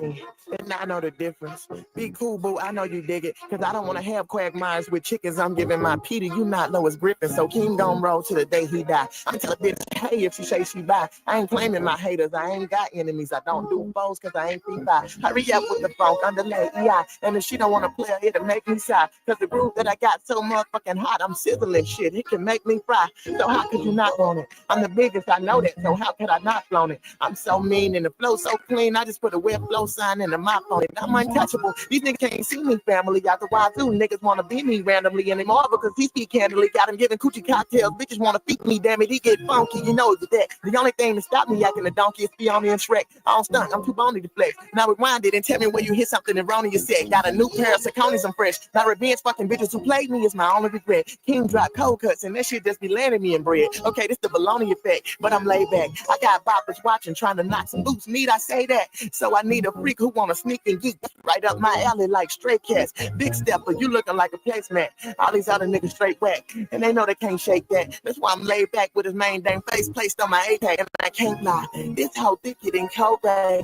me, and I know the difference. Be cool, boo, I know you dig it, cause I don't wanna have quagmires with chickens. I'm giving my Peter, you not Lois Griffin, so King gon' roll to the day he die. I'm tell a bitch, hey, if she say she buy. I ain't claiming my haters, I ain't got enemies. I don't do foes, cause I ain't free-fi. Hurry up with the funk, underlay EI, and if she don't wanna play, it'll make me sigh, cause the groove that I got so motherfucking hot, I'm sizzling shit, it can make me fry. So how could you not want it? I'm the biggest, I know that, so how could I not flown it? I'm so mean and the flow so clean, I just put a web flow sign in the mouth on it. I'm untouchable. These niggas can't see me, family. Out the wazoo, niggas wanna be me randomly anymore because he speak candidly. Got him giving coochie cocktails. Bitches wanna feed me, damn it. He get funky, you know it's that. The only thing that stop me acting a donkey is Fiona and Shrek. I don't stunt, I'm too bony to flex. Now rewind it and tell me where you hit something and wrong in your set. Got a new pair of Sauconys, I'm fresh. Now revenge fucking bitches who played me is my only regret. King drop cold cuts and that shit just be landing me in bread. Okay, this the baloney effect, but I'm laid back. I got boppers watching, trying to knock some boots. Need I say that? So I need a freak who wanna sneak and geek right up my alley like stray cats. Big stepper, you looking like a placemat. All these other niggas straight whack, and they know they can't shake that. That's why I'm laid back with his main dang face placed on my A-tag, and I can't lie. This whole thicket in cold, babe.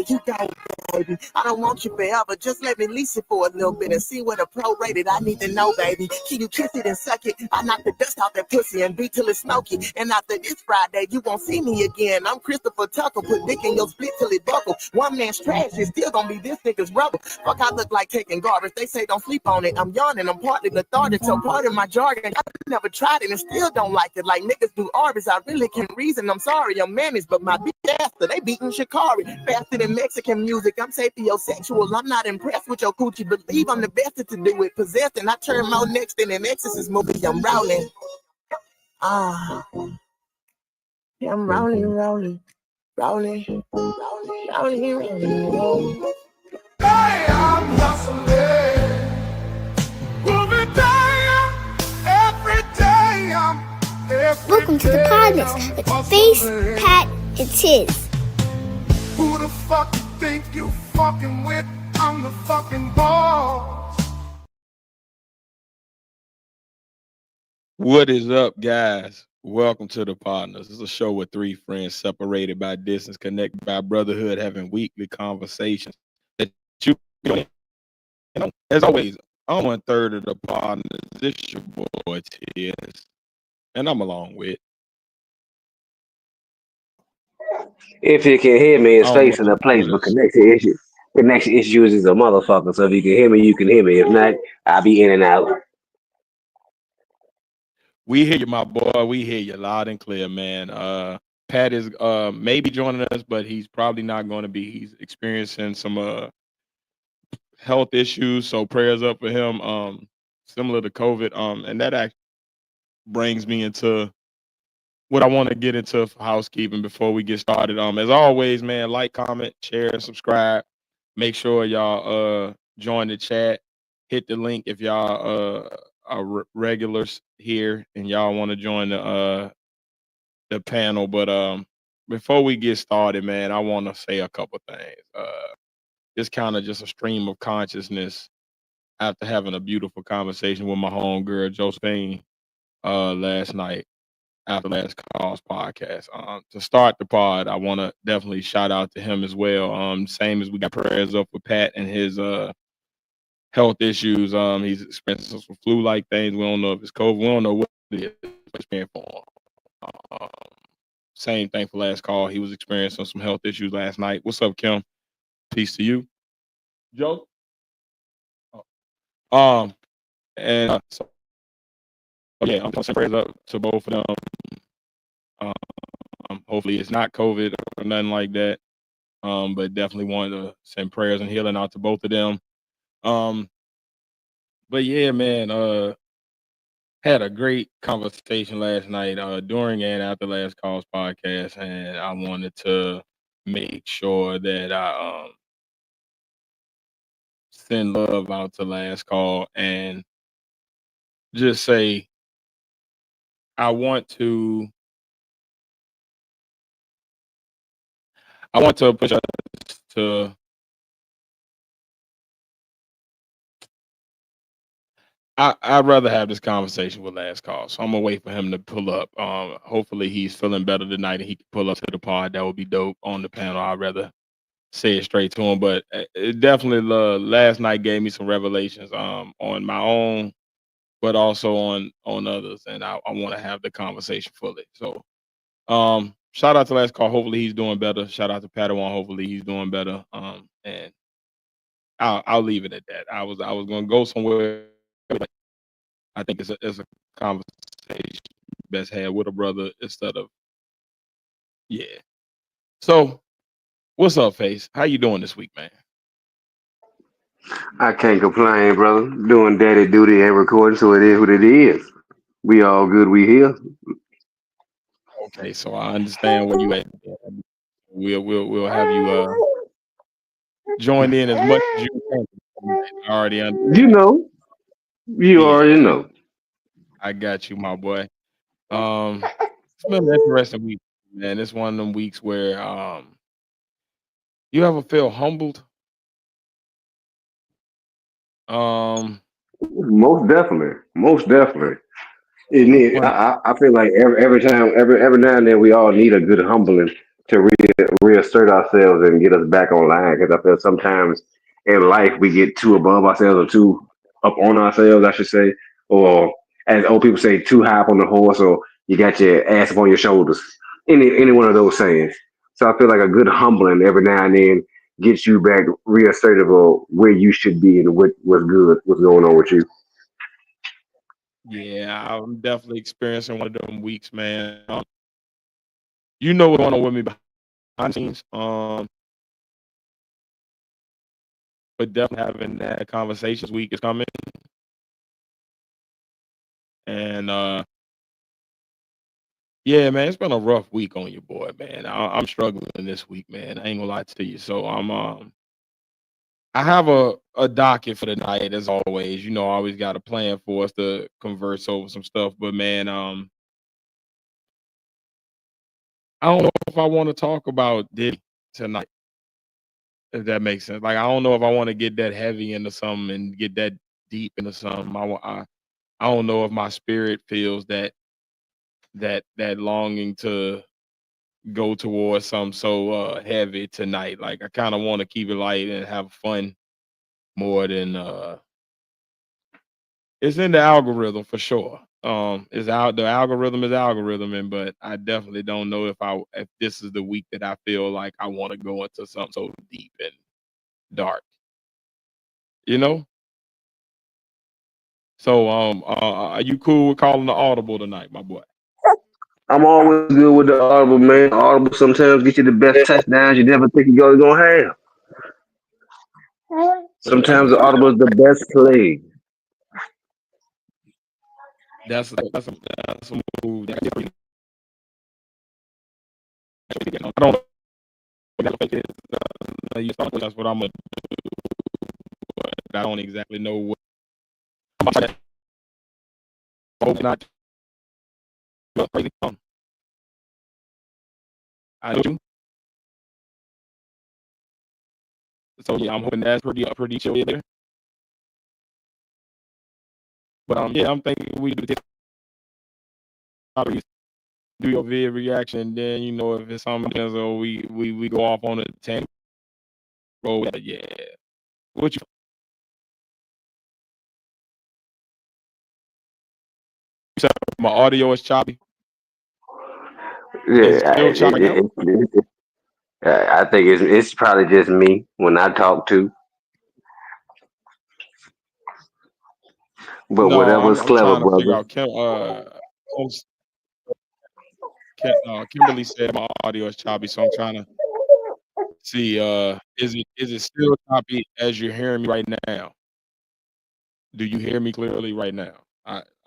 You got it, baby. I don't want you forever. Just let me lease it for a little bit and see what a pro-rated I need to know, baby. Can you kiss it and suck it? I knock the dust off that pussy and beat till it's smoky. And after this Friday, you won't see me again. I'm Christopher Tucker, put dick in your split till it buckle. One man's trash is still gonna be this nigga's rubber. Fuck, I look like taking garbage. They say don't sleep on it. I'm yawning, I'm partly lethargic, so part of my jargon. I never tried it and still don't like it. Like niggas do Arby's, I really can't reason. I'm sorry, I'm managed, but my bitch after they beating Shikari faster than Mexican music. I'm sapiosexual. I'm not impressed with your coochie. Believe I'm the best to do it. Possessed, and I turn more next than an Exorcist movie. I'm rolling. I'm rolling. Hey, I'm hustling. Moving down every day. Welcome to the Podnas with Phace, Pat, and Tiz. Who the fuck you think you fucking with? I'm the fucking boss. What is up, guys? Welcome to the Podnas. This is a show with three friends separated by distance, connected by brotherhood, having weekly conversations that you know. As always, I'm 1/3 of the Podnas. This your boy Tiz, and I'm along with. If you can hear me, it's facing a place, but connection issues is a motherfucker. So if you can hear me, you can hear me. If not, I'll be in and out. We hear you, my boy. We hear you loud and clear, man. Pat is maybe joining us, but he's probably not going to be. He's experiencing some health issues, so prayers up for him. Similar to COVID. And that actually brings me into what I want to get into for housekeeping before we get started. As always, man, like, comment, share, and subscribe. Make sure y'all join the chat. Hit the link if y'all are regulars here and y'all want to join the panel. But before we get started, man, I want to say a couple things. It's kind of just a stream of consciousness after having a beautiful conversation with my homegirl Josephine last night after last call's podcast. To start the pod, I want to definitely shout out to him as well. Same as we got prayers up for Pat and his health issues. He's experiencing some flu-like things. We don't know if it's COVID. We don't know what it is. It's been for him. Same thing for last call. He was experiencing some health issues last night. What's up, Kim? Peace to you, Joe. And so, yeah, I'm gonna send prayers up to both of them. Hopefully it's not COVID or nothing like that. But definitely wanted to send prayers and healing out to both of them. But yeah, man, had a great conversation last night, during and after last call's podcast, and I wanted to make sure that I send love out to last call and just say I want to push us to I'd rather have this conversation with last call, so I'm gonna wait for him to pull up. Hopefully he's feeling better tonight and he can pull up to the pod. That would be dope on the panel. I'd rather say it straight to him. But it definitely last night gave me some revelations on my own, but also on others, and I want to have the conversation fully. So shout out to last call. Hopefully he's doing better. Shout out to Padawan. Hopefully he's doing better. And I'll leave it at that. I was gonna go somewhere, but I think it's a conversation best had with a brother instead of yeah. So what's up, Phace? How you doing this week, man? I can't complain, brother. Doing daddy duty and recording, so it is what it is. We all good. We here. Okay, so I understand where you at. We'll have you join in as much as you can. I already You understand. know. You already Yeah, know. I got you, my boy. It's been an interesting week, man. It's one of them weeks where you ever feel humbled? Um, Most definitely. Most definitely. It I'm need, wondering. I feel like every time, every now and then, we all need a good humbling to reassert ourselves and get us back online. Because I feel sometimes in life we get too above ourselves or too up on ourselves, I should say, or as old people say, too high up on the horse, or you got your ass up on your shoulders. Any one of those sayings. So I feel like a good humbling every now and then gets you back reassertive of where you should be and what's good, what's going on with you. Yeah, I'm definitely experiencing one of them weeks, man. You know what's going on with me behind the scenes. But definitely having that conversations week is coming, and yeah, man, it's been a rough week on your boy, man. I'm struggling this week, man. I ain't gonna lie to you. So I have a docket for the night as always. You know, I always got a plan for us to converse over some stuff. But man, I don't know if I want to talk about Diddy tonight, if that makes sense. Like I don't know if I want to get that heavy into something and get that deep into something. I don't know if my spirit feels that longing to go towards something so heavy tonight. Like I kind of want to keep it light and have fun more than it's in the algorithm for sure. It's out the algorithm is algorithm, and but I definitely don't know if this is the week that I feel like I want to go into something so deep and dark, you know. So are you cool with calling the audible tonight, my boy? I'm always good with the audible, man. Audible sometimes get you the best touchdowns you never think you're gonna have. Sometimes the audible is the best play. That's a move. I don't know what that is. That's what I'm gonna do. But I don't exactly know what. I hope not crazy. I do. So yeah, I'm hoping that's pretty chill there. But yeah, I'm thinking we do this. Do your vid reaction, and then you know if it's something else, or we go off on a tangent. Roll, yeah. What you said? My audio is choppy. Is it Yeah, still choppy now? I think it's probably just me when I talk to, but No, whatever's I'm clever, trying to figure brother. out. Kimberly said my audio is choppy, so I'm trying to see. Is it still choppy as you're hearing me right now? Do you hear me clearly right now?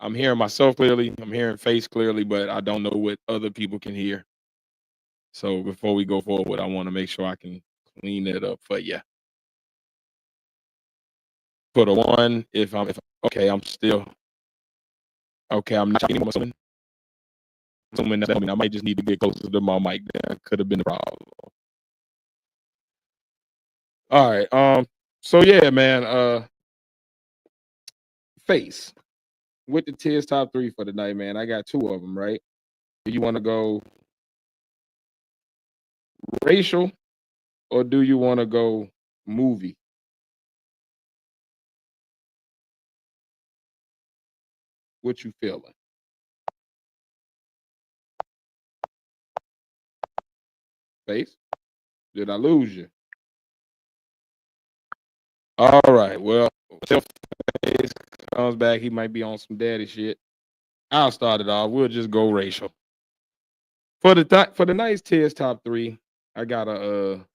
I'm hearing myself clearly. I'm hearing Face clearly, but I don't know what other people can hear. So before we go forward, I want to make sure I can clean it up for you. For the one, if okay, I'm still okay. I'm not anymore. Assuming that I might just need to get closer to my mic. That could have been the problem. All right. So yeah, man. Face with the Tears top three for the night, man. I got two of them. Right. Do you want to go racial or do you want to go movie? What you feeling? Face? Did I lose you? All right. Well, until Face comes back, he might be on some daddy shit. I'll start it off. We'll just go racial. For the nice tiers top 3, I got a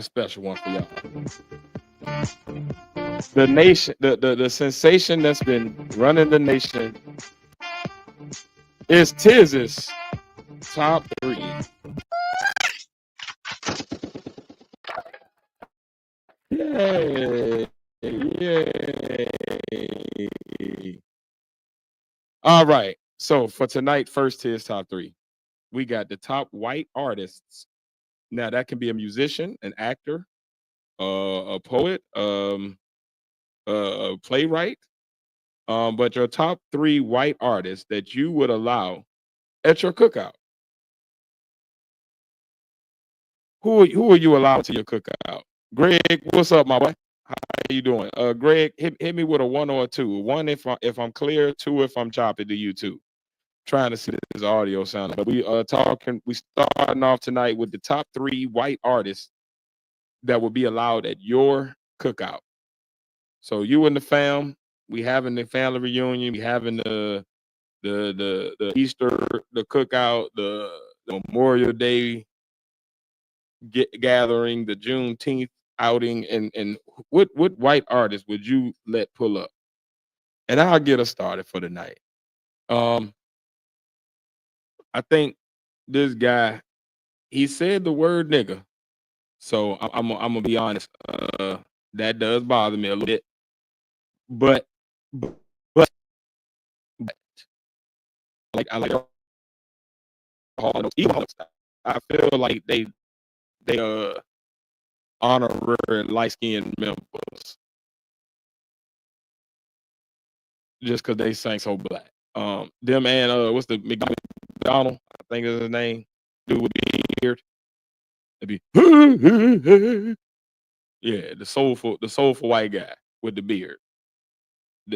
special one for y'all. The nation, the sensation that's been running the nation is Tiz's top 3. Yay! Yay! All right. So for tonight, first tiers top 3, we got the top white artists. Now that can be a musician, an actor, a poet, a playwright. But your top 3 white artists that you would allow at your cookout. Who are you allowing to your cookout? Greg, what's up, my boy? How you doing? Greg, hit me with a 1 or a 2. 1 if I'm clear, 2 if I'm choppy to you too. Trying to see this audio sound. But we starting off tonight with the top 3 white artists that will be allowed at your cookout. So you and the fam, we having the family reunion, we having the Easter, the cookout, the Memorial Day gathering, the Juneteenth outing, and what white artist would you let pull up? And I'll get us started for the night. I think this guy, he said the word nigga, so I'm gonna be honest. That does bother me a little bit, but I like I feel like they honorary light skinned members just because they sang so black. Them and what's the McDonald? I think is his name. Dude with the beard. It'd be yeah, the soulful white guy with the beard.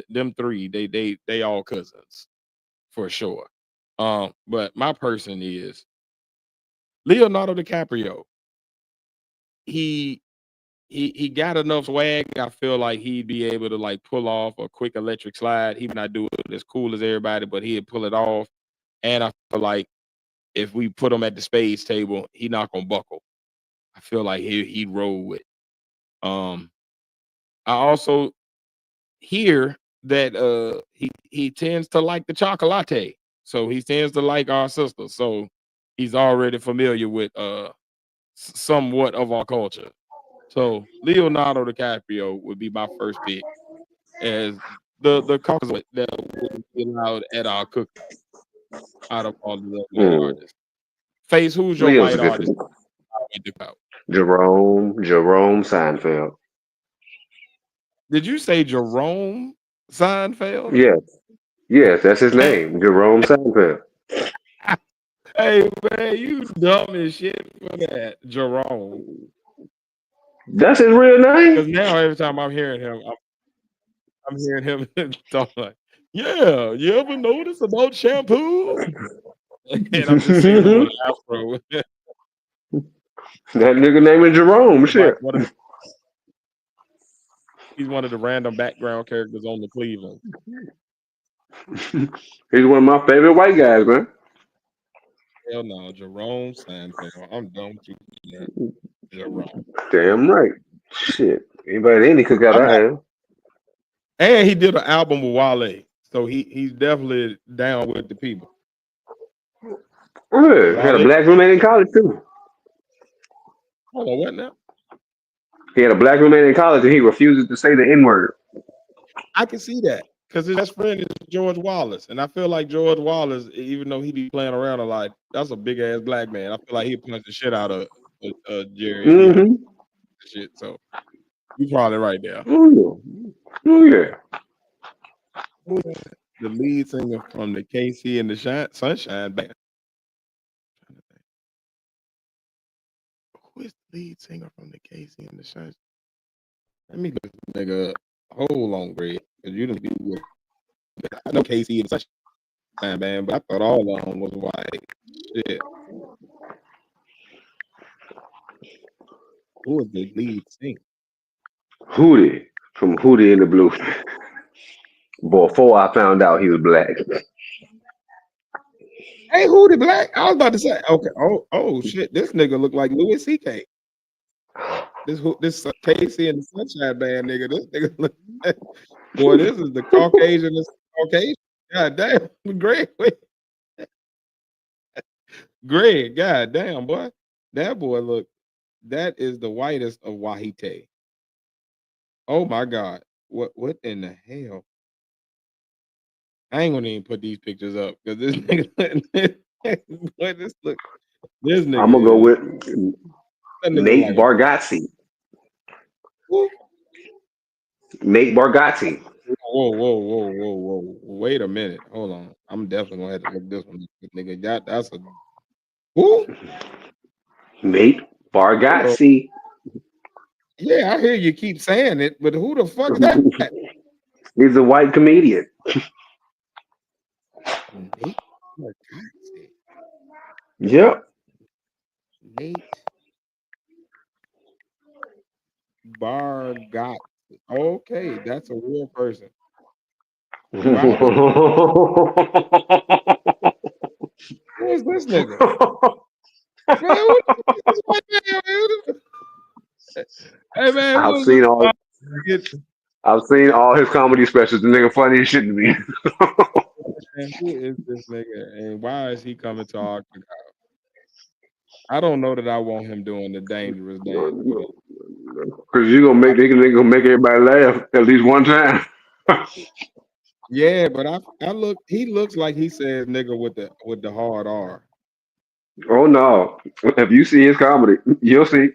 Them 3, they all cousins for sure. But my person is Leonardo DiCaprio. He got enough swag. I feel like he'd be able to like pull off a quick electric slide. He would not do it as cool as everybody, but he'd pull it off. And I feel like if we put him at the spades table, he not gonna buckle. I feel like he'd roll with. I also hear that he tends to like the chocolate, so he tends to like our sister. So he's already familiar with somewhat of our culture. So Leonardo DiCaprio would be my first pick as the cause that would be allowed at our cookout out of all the white artists. Phace, who's your Leo's white artist? Jerome Seinfeld. Did you say Jerome Seinfeld? Yes, that's his name, Jerome Seinfeld. Hey man, you dumb as shit for that, Jerome. That's his real Because name. now every time I'm hearing him, I'm hearing him talk like, yeah, you ever notice about shampoo? And I'm just seeing him with an afro. That nigga name is Jerome. Shit. He's one of the random background characters on the Cleveland. He's one of my favorite white guys, man. Hell no, Jerome Seinfeld. I'm done with you, Jerome. Damn right. Shit. Anybody any cookout I have. And he did an album with Wale, so he's definitely down with the people. Yeah, had a black roommate in college too. Hold on, what now? He had a black roommate in college and he refuses to say the N-word. I can see that because his best friend is George Wallace, and I feel like George Wallace, even though he be playing around a lot, that's a big ass black man. I feel like he'd punch the shit out of Jerry. Mm-hmm. Shit, so you're probably right there. Oh yeah. The lead singer from the KC and the Sunshine Band. Lead singer from the Casey and the Sunshine. Let me look this nigga up. Hold on, Greg. Because you didn't be with. I know Casey and the Sunshine Band, but I thought all of them was white. Shit. Who was the lead singer? Hootie from Hootie and the Blue. Before I found out he was black. Hey, who the black? I was about to say. Okay. Oh shit. This nigga look like Louis C.K. This Casey and the Sunshine Band nigga. This nigga look. Boy, this is the Caucasian. This Caucasian. God damn, Greg. Wait. Greg. God damn, boy. That boy look. That is the whitest of Wahite. Oh my God. What in the hell? I ain't gonna even put these pictures up because this nigga. Boy, this I'm gonna go nigga is. with That nigga look Nate like a. Bargatze. Who? Nate Bargatze. Whoa. Wait a minute. Hold on. I'm definitely gonna have to look this one up, nigga. That's a who? Nate Hold on. Bargatze. Yeah, I hear you keep saying it, but who the fuck is that? He's a white comedian. Nate Bargatze. Yep. Nate Bargatze. Okay, that's a real person. Why would who is this nigga? Man, who the fuck is this white man, man? Hey man, I've who is this seen all white nigga? I've seen all his comedy specials. The nigga funny as shit to me. Man, who is this nigga? And why is he coming to our cookout? I don't know that I want him doing the dangerous dance with us. Cause you gonna make nigga gonna make everybody laugh at least one time. Yeah, but I look he looks like he says nigga with the hard R. Oh no. If you see his comedy, you'll see.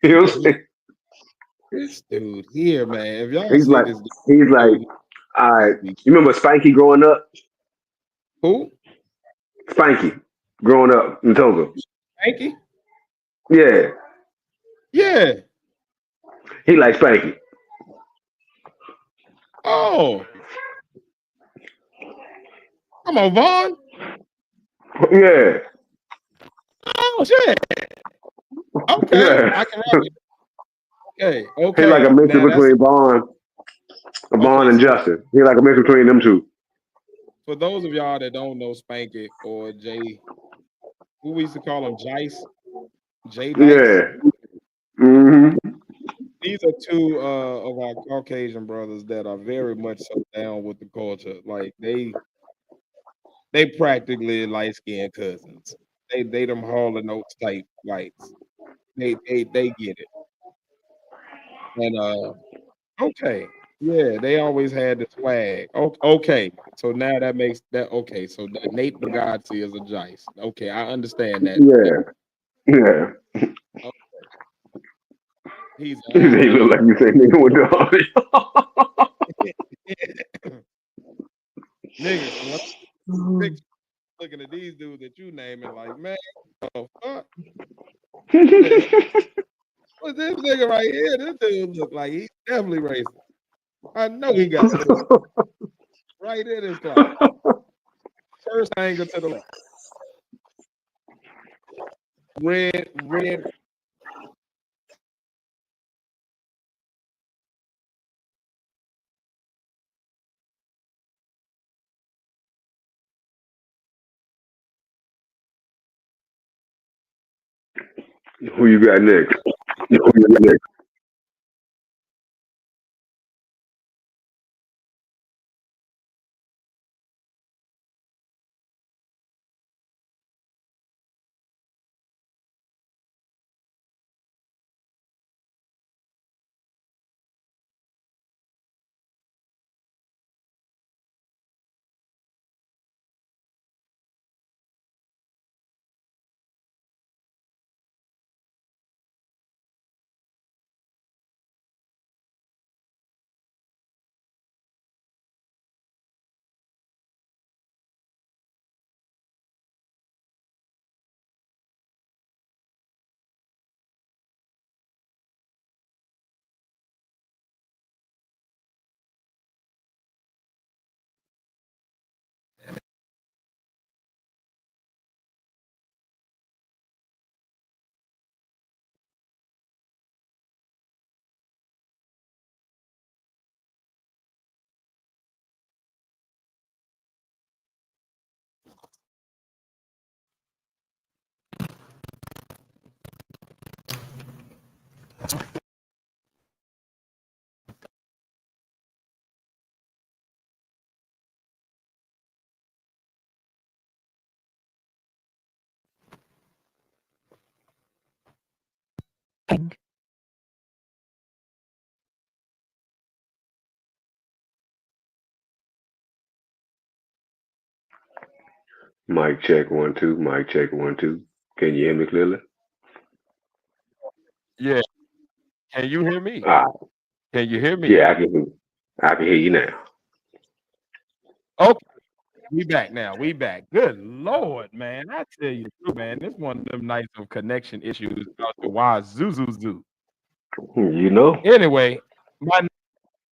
You'll see. This dude here, man. If y'all He's see like this he's like, dude, all right. be You remember Spanky growing up? who? Spanky growing up in Toga. Hanky? Yeah. Yeah. He likes Spanky. Oh, come on, Vaughn. Yeah. Oh shit. Okay, Yeah. I can rock with it. He like a Okay. mixture Now that's between Vaughn okay. and So Justin. He like a mix between them two. for those of y'all that don't know Spanky or Jay, who we used to call him Jice, Jay Dice. Yeah. Hmm. These are two of our Caucasian brothers that are very much so down with the culture. Like they practically light skinned cousins. They them Hall and Oates type whites. They get it. And okay. Yeah, they always had the swag. Okay. So now that makes that okay. So that Nate Bargatze is a Jice. Okay, I understand that. Yeah. Yeah. Oh, he's He look like you say nigga with the nigga. So when I picture looking at these dudes that you naming, like, man, what the fuck? Who the hell? What's this nigga right here? This dude look like he's definitely racist. I know he got switched right in his clock. First angle to the left. Red. Who you got next? Who you got next? Mic check 1 2. Mic check 1 2. Can you hear me clearly? Yeah. Can you hear me? Ah, Can you hear me? yeah, I can hear you. I can hear you now. Okay, we back now. We back. Good Lord, man. I tell you, the truth, man, this one of them nights of connection issues out the wazoo zoo zoo. You know? Anyway, my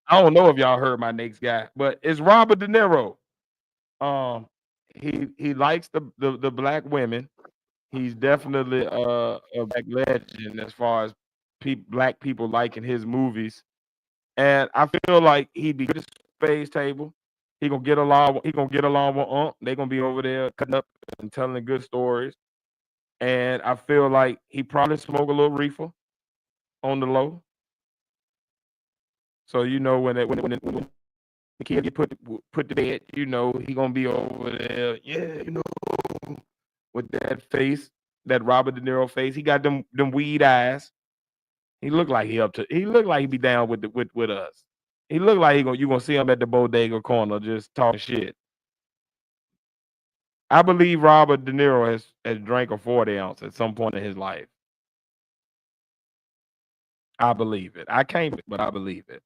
I don't know if y'all heard my next guy, but it's Robert De Niro. Um, he likes the black women. He's definitely a black legend as far as black people liking his movies. And I feel like he'd be good at the space table. He gonna get along. He gonna get along with Unc. They gonna be over there cutting up and telling good stories. And I feel like he probably smoke a little reefer on the low. So you know when the kid get put to bed, you know he gonna be over there. Yeah, you know, with that face, that Robert De Niro face. He got them weed eyes. He look like he up to. He look like he be down with us. He look like you gonna see him at the bodega corner just talking shit. I believe Robert De Niro has drank a 40 ounce at some point in his life. I believe it. I can't, but I believe it.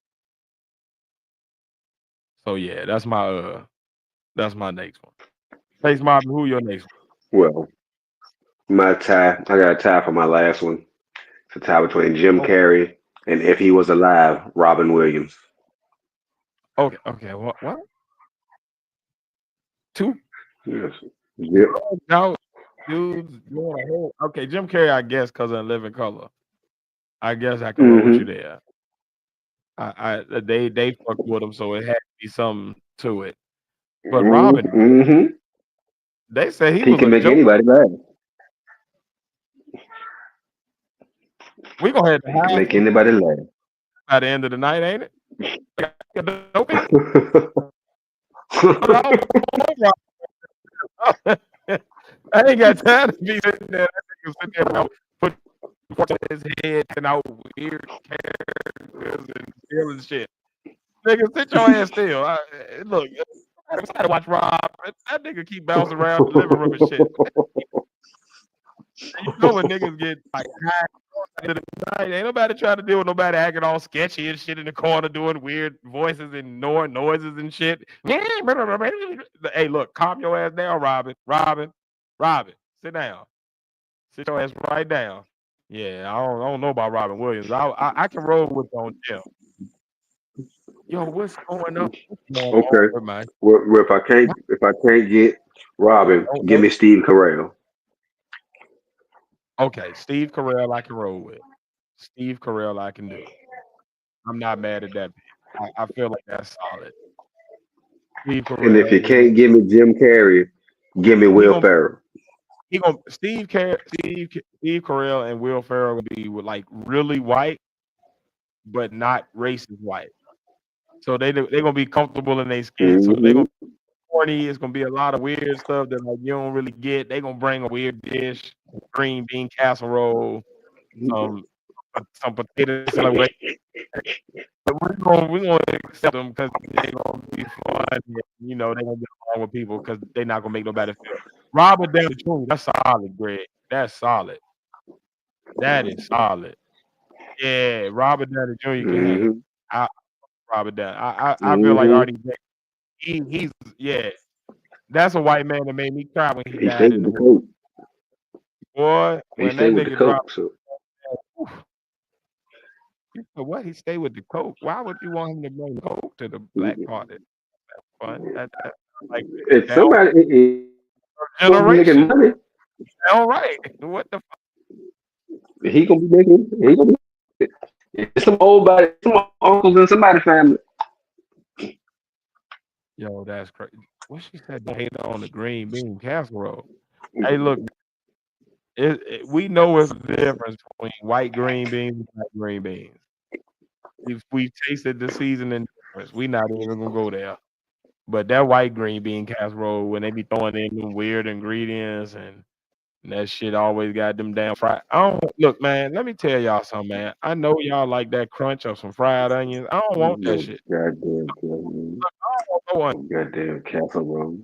So yeah, that's my next one. Face Marvin, who your next Well, my tie, I got a tie for my last one. It's a tie between Jim one? Carrey and if he was alive, Robin Williams. Okay, okay. What? Two Yes. Yep. no dudes doing a whole. Okay, Jim Carrey, I guess, because of Living Color. I guess I can roll with you Mm-hmm. there. They fucked with him, so it had to be something to it. But Robin, Mm-hmm. they said he He was can a make joker. anybody laugh. We gonna have to He can hide make him anybody laugh. by the end of the night, ain't it? Like a dopey? 'Cause I don't know Robin. I ain't got time to be sitting there. That nigga sit there and put forks on his head and out weird characters and feeling shit. Nigga, sit your ass still. Look, somebody watch Rob. That nigga keep bouncing around the living room and shit. And you know when niggas get like high at the night, ain't nobody trying to deal with nobody acting all sketchy and shit in the corner doing weird voices and noises and shit. Hey, look, calm your ass down, Robin. Robin, sit down. Sit your ass right down. Yeah, I don't know about Robin Williams. I can roll with on Jim. Yo, what's going on? What's going on Okay. with my Well, if I can't get Robin, give don't me Steve Carell. okay, Steve Carell I can roll with. Steve Carell I can do. I'm not mad at that. I feel like that's solid. Steve And if Carell, you can't give me Jim Carrey, give me he Will gonna Ferrell. he gonna Steve Carell and Will Ferrell gonna be with like really white, but not racist white. So they gonna be comfortable in their skin. So they Mm-hmm. gonna be corny. It's gonna be a lot of weird stuff that like you don't really get. They gonna bring a weird dish, green bean casserole, some some potato salad. But we're gonna accept them because they gonna be fun. And, you know, they gonna get along with people because they not gonna make nobody feel. Robert Downey Jr. That's solid, Greg. That's solid. That is solid. Yeah, Robert Downey Jr. can hang. Mm-hmm. I Robert Downey. I feel like Mm-hmm. Artie. He's yeah. That's a white man that made me cry when he He died stayed in with the the movie. coke. Boy, He when stayed that with the nigga dropped. coke. So Oof, you know what? He stayed with the coke. Why would you want him to bring coke to the black party? Fun. That like if down somebody is gonna be making generation. money, All right. What the he gonna be making. He gonna be. It's some old body, some uncles in somebody's family. yo, that's crazy. What she said they hate on the green bean casserole. Hey, look, we know it's a difference between white green beans and black green beans. If we tasted the seasoning difference, we not even gonna go there. But that white green bean casserole, when they be throwing in them weird ingredients and that shit always got them damn fried. I don't look, man. Let me tell y'all something, man. I know y'all like that crunch of some fried onions. I don't want that No shit. goddamn, I don't want no goddamn casserole.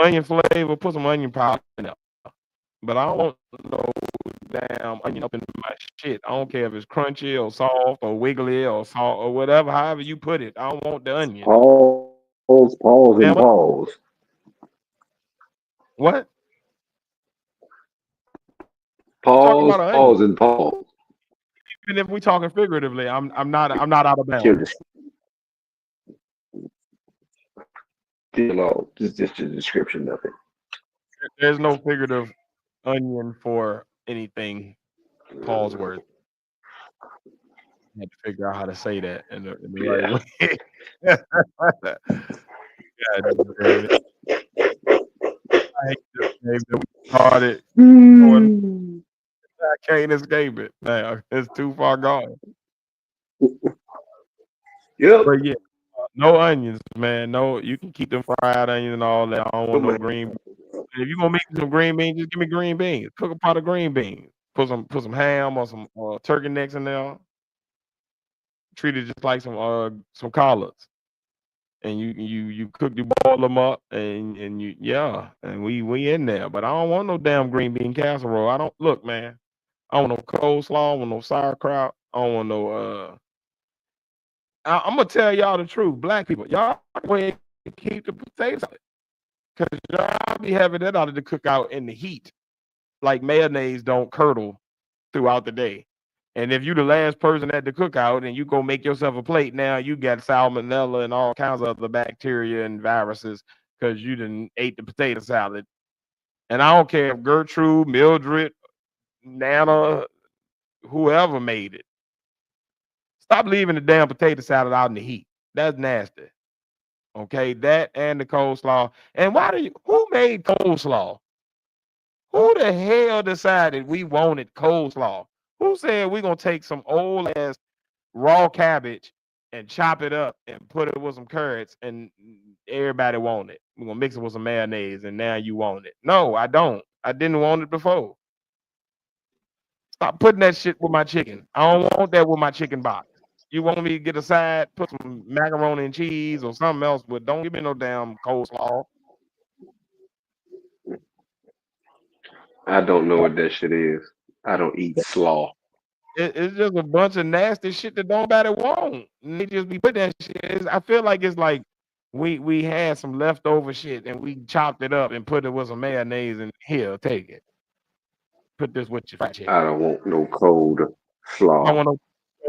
onion flavor, put some onion powder in there. But I don't want no damn onion up in my shit. I don't care if it's crunchy or soft or wiggly or salt or whatever, however you put it. I don't want the onion. Pause, and Damn it. pause. What? Talking Pause, about an onion. pause, and pause. Even if we talking figuratively, I'm not out of Still, bounds. just the description of it. There's no figurative onion for anything Paul's worth. I had to figure out how to say that in the right Yeah. way. God damn it. I hate this game that we started going. I can't escape it now. It's too far gone. Yep. But yeah, no onions, man. No, you can keep them fried onions and all that. I don't Oh want no my. green. If you gonna make some green beans, just give me green beans. Cook a pot of green beans. Put some ham or some turkey necks in there. Treat it just like some collards. And you cook, you boil them up, and you yeah, and we in there. But I don't want no damn green bean casserole. I don't look, man. I don't want no coleslaw. I don't want no sauerkraut. I don't want no. I'm gonna tell y'all the truth, black people. Y'all go ahead and keep the potato salad because y'all be having that out of the cookout in the heat. Like mayonnaise don't curdle throughout the day. And if you the last person at the cookout and you go make yourself a plate, now you got salmonella and all kinds of other bacteria and viruses because you didn't ate the potato salad. And I don't care if Gertrude, Mildred, Nana, whoever made it. Stop leaving the damn potato salad out in the heat. That's nasty. Okay, that and the coleslaw. And who made coleslaw? Who the hell decided we wanted coleslaw? Who said we're gonna take some old ass raw cabbage and chop it up and put it with some carrots and everybody want it? We're gonna mix it with some mayonnaise and now you want it. No, I don't. I didn't want it before. Stop putting that shit with my chicken. I don't want that with my chicken box. You want me to get a side, put some macaroni and cheese or something else, but don't give me no damn coleslaw. I don't know what that shit is. I don't eat slaw. It's just a bunch of nasty shit that nobody want. And they just be putting that shit. I feel like it's like we had some leftover shit and we chopped it up and put it with some mayonnaise and here, take it. Put this with your fried chicken. I don't want no cold I slaw. want no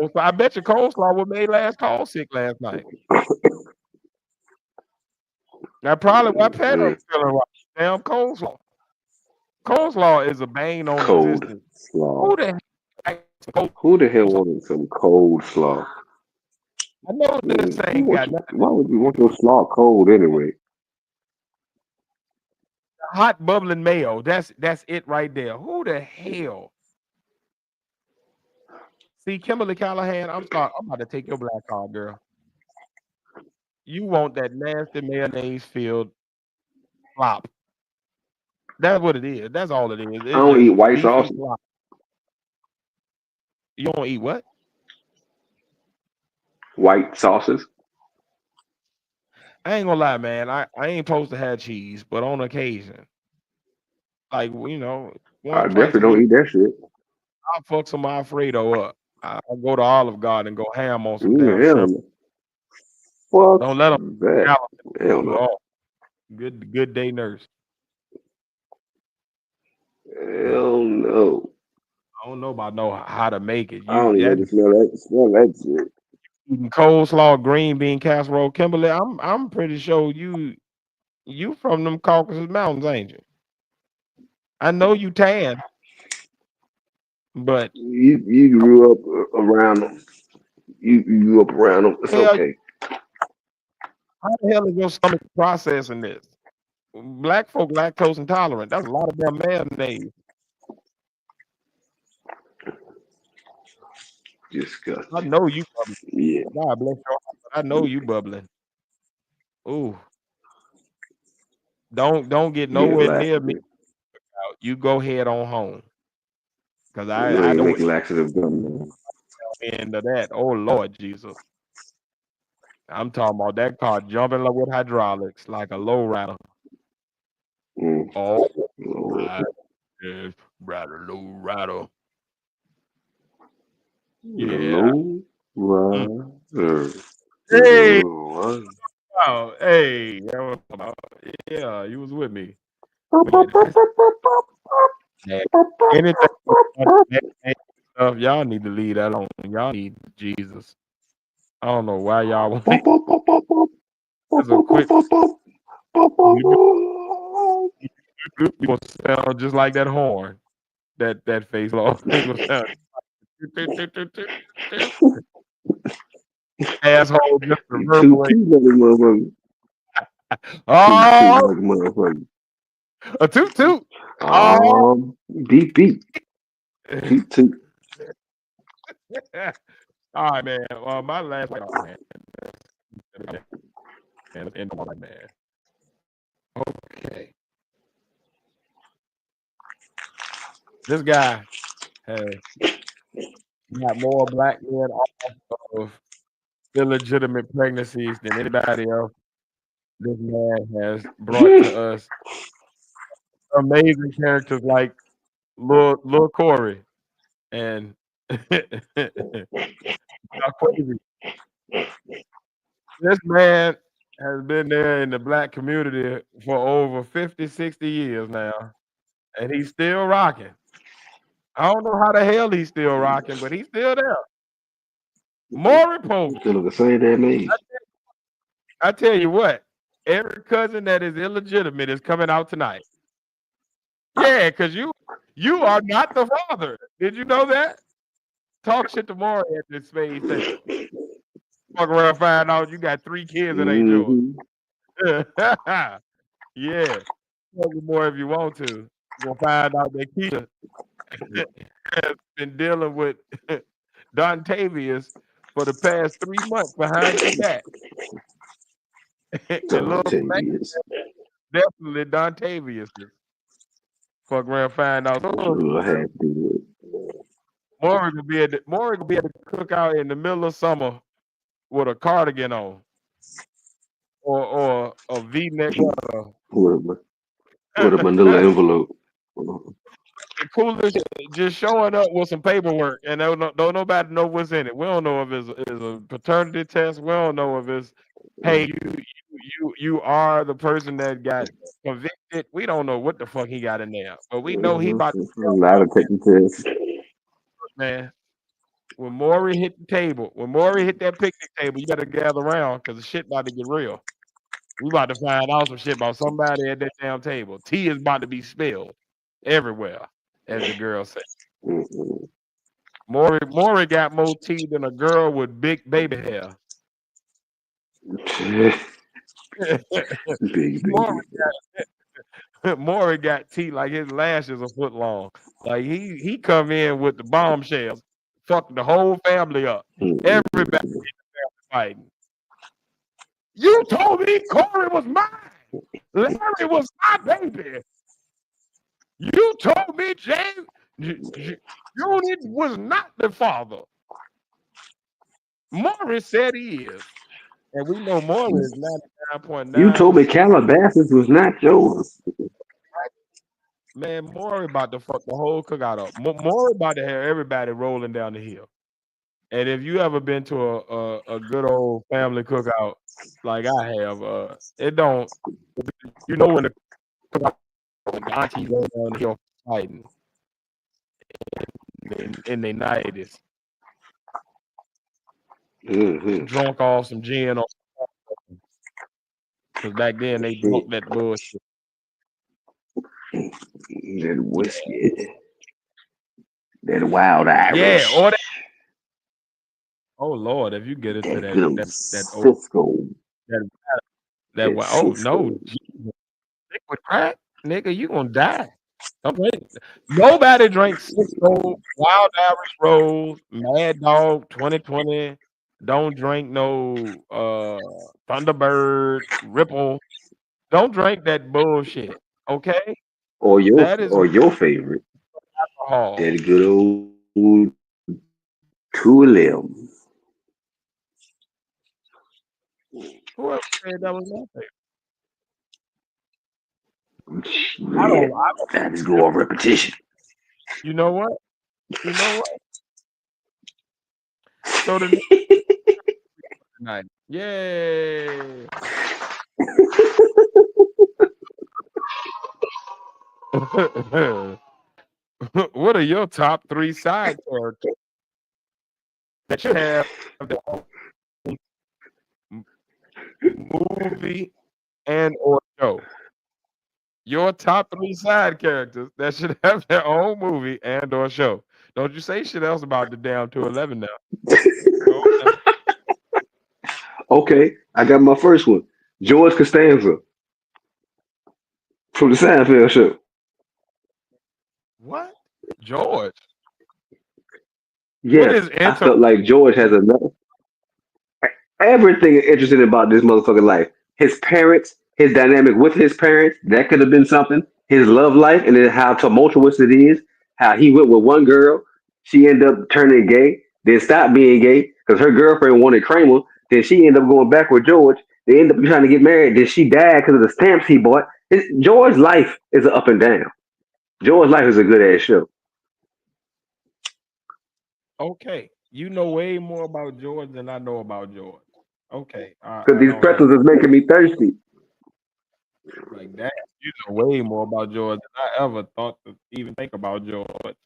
coleslaw. I bet your coleslaw what made last call sick last night. That's probably why Pat Mm, I'm feeling right. Damn coleslaw. Coleslaw is a bane on cold existence. slaw. Who the heck likes Who the hell coleslaw? wanted some cold slaw? I know this ain't got nothing. Why would you want your slaw cold anyway? Hot bubbling mayo. That's it right there. Who the hell? See, Kimberly Callahan, I'm sorry. I'm about to take your black card, girl. You want that nasty mayonnaise filled flop. That's what it is. That's all it is. I It's don't eat just white beefy sauce. flop. You don't eat what? White sauces. I ain't gonna lie, man. I ain't supposed to have cheese, but on occasion, like I once, twice definitely a don't week, eat that shit. I'll fuck some Alfredo up. I'll go to Olive Garden and go ham on some damn Hell shrimp. no. Fuck Don't let them that. Hell you no. off. Good day nurse. But Hell no. I don't know about how to make it. I don't even know That the smell that shit. eating coleslaw, green bean casserole, Kimberly. I'm pretty sure you from them Caucasus Mountains, ain't you? I know you tan, but You grew up around them. You grew up around them. It's hell, okay. how the hell is your stomach processing this? Black folk lactose intolerant. That's a lot of damn mayonnaise. I Disgusting. know you bubbling. Yeah. God bless your heart. I know you bubbling. Ooh, don't get Yeah, nowhere near me. laxative. You go head on home, cause You I ain't don't making laxative gum, man. end of that. Oh Lord Jesus, I'm talking about that car jumping like with hydraulics like a low rider. Oh, Lord. right. Yeah, rattle, low rattle. Yeah. Low Mm. rider. Hey, Low wow. Hey, that was about, yeah, you was with me. rider. But yeah, anything with stuff, y'all need to leave that alone. Y'all need Jesus. I don't know why y'all want it. As a quick, you gonna sound just like that horn, that face law. You gonna sound asshole just to Toot reverberate. toot like a motherfucker. Toot toot Oh, like a motherfucker. a toot toot. Oh, Beep beep. Toot toot. all right, man. My last man. Man, let's end on that, man. Okay, this guy has got more black men off of illegitimate pregnancies than anybody else. This man has brought to us amazing characters like Lil Corey and Crazy. This man has been there in the black community for over 50, 60 years now, and he's still rocking. I don't know how the hell he's still rocking, but he's still there. Maury Povich. Still look the same damn age. I tell you what, every cousin that is illegitimate is coming out tonight. Yeah, because you are not the father. Did you know that? Talk shit to Maury at this Phace table. Fuck around, find out you got 3 kids that ain't yours. Mm-hmm. Yeah. Tell me more if you want to. You're gonna find out that Keisha has been dealing with Dontavius for the past 3 months behind your back. And Don't little tell man, me this. definitely Dontavius. Fuck around, find out. We'll have to do Maury could be able to cook out in the middle of summer with a cardigan on or a V-neck it sweater. with a manila envelope. The coolest just showing up with some paperwork and don't nobody know what's in it. We don't know if it's a paternity test. We don't know if it's hey you are the person that got convicted. We don't know what the fuck he got in there, but we know he about to A lot of taking tests. man. When Maury hit the table, when Maury hit that picnic table, you better gather around because the shit about to get real. We about to find out some shit about somebody at that damn table. Tea is about to be spilled everywhere, as the girl said. Mm-mm. Maury got more tea than a girl with big baby hair. Big Maury, baby. Maury got tea like his lashes a foot long. Like he come in with the bombshells, fuck the whole family up. Everybody Mm-mm. fighting. You told me Corey was mine. Larry was my baby. You told me James Unit was not the father. Morris said he is. And we know Morris is You told me 99.9%. Calabasas was not yours. Man, Maury about to fuck the whole cookout up. Maury about to have everybody rolling down the hill. And if you ever been to a good old family cookout like I have, it don't when the cookout when the aunties roll down the hill fighting in their 90s, Mm-hmm. drunk off some gin or because back then they drunk that bullshit. That whiskey. That wild Yeah, Irish. or that, oh Lord, if you get into That good old that old Cisco. that That oh no, Cisco. liquid crack, nigga, you gonna die. Don't drink. Nobody drinks Cisco, Wild Irish Rose, Mad Dog 2020. Don't drink no Thunderbird, Ripple. Don't drink that bullshit. Okay? That is Or your favorite. alcohol. That good old 211. Whoever said that was my favorite. Yeah, I just go on repetition. You know what? You know what? So the tonight. Yay! What are your top 3 side characters that should have their own movie and or show? Your top 3 side characters that should have their own movie and or show. Don't you say shit else about the damn 211 now. Go on. Okay, I got my first one. George Costanza from the Seinfeld show. What? George. What Yes, is I inter felt like George has enough. Everything interesting about this motherfucking life. His parents, his dynamic with his parents, that could have been something. His love life, and then how tumultuous it is. How he went with one girl, she ended up turning gay, then stopped being gay because her girlfriend wanted Kramer. Then she ended up going back with George. They ended up trying to get married. Then she died because of the stamps he bought. George's life is an up and down. George's life is a good ass show Okay. You know way more about George than I know about George. Okay. because I these don't have pretzels is making me thirsty. like that. You know way more about George than I ever thought to even think about George.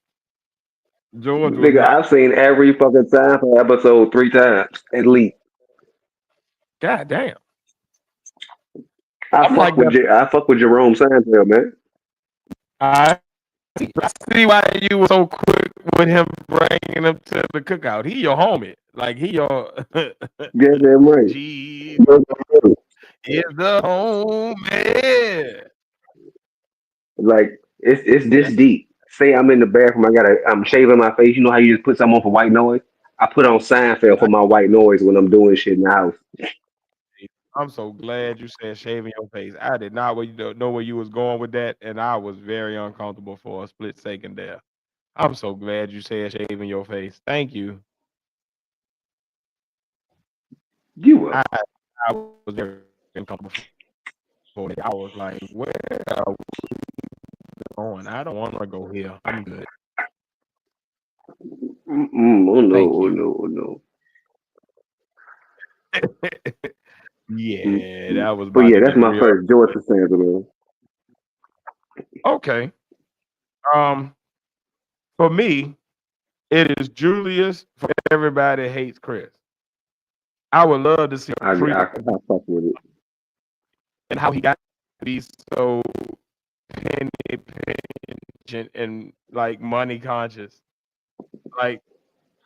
George was Nigga, not I've seen every fucking Seinfeld episode 3 times at least. god damn. I I'm fuck like with that. I fuck with Jerome Seinfeld, man. I see why you were so quick with him bringing him to the cookout. He your homie. Like he your Goddamn right. G is the homie. Like it's Yeah. this deep. Say I'm in the bathroom, I'm shaving my face. You know how you just put something on for white noise? I put on Seinfeld for my white noise when I'm doing shit in the house. I'm so glad you said shaving your face. I did not know where you was going with that, and I was very uncomfortable for a split second there. I'm so glad you said shaving your face. Thank you. You I welcome. I was very uncomfortable for it. I was like, where are we going? I don't want to go here. I'm good. Mm-mm, oh no, Thank oh you. no, oh no. Yeah, Mm-mm. that was But about yeah, to that's get my real. first George Costanza, man. Okay. Um, for me, it is Julius for Everybody Hates Chris. I would love to see a prequel I fuck with it. and how he got to be so penny pinching and like money conscious. Like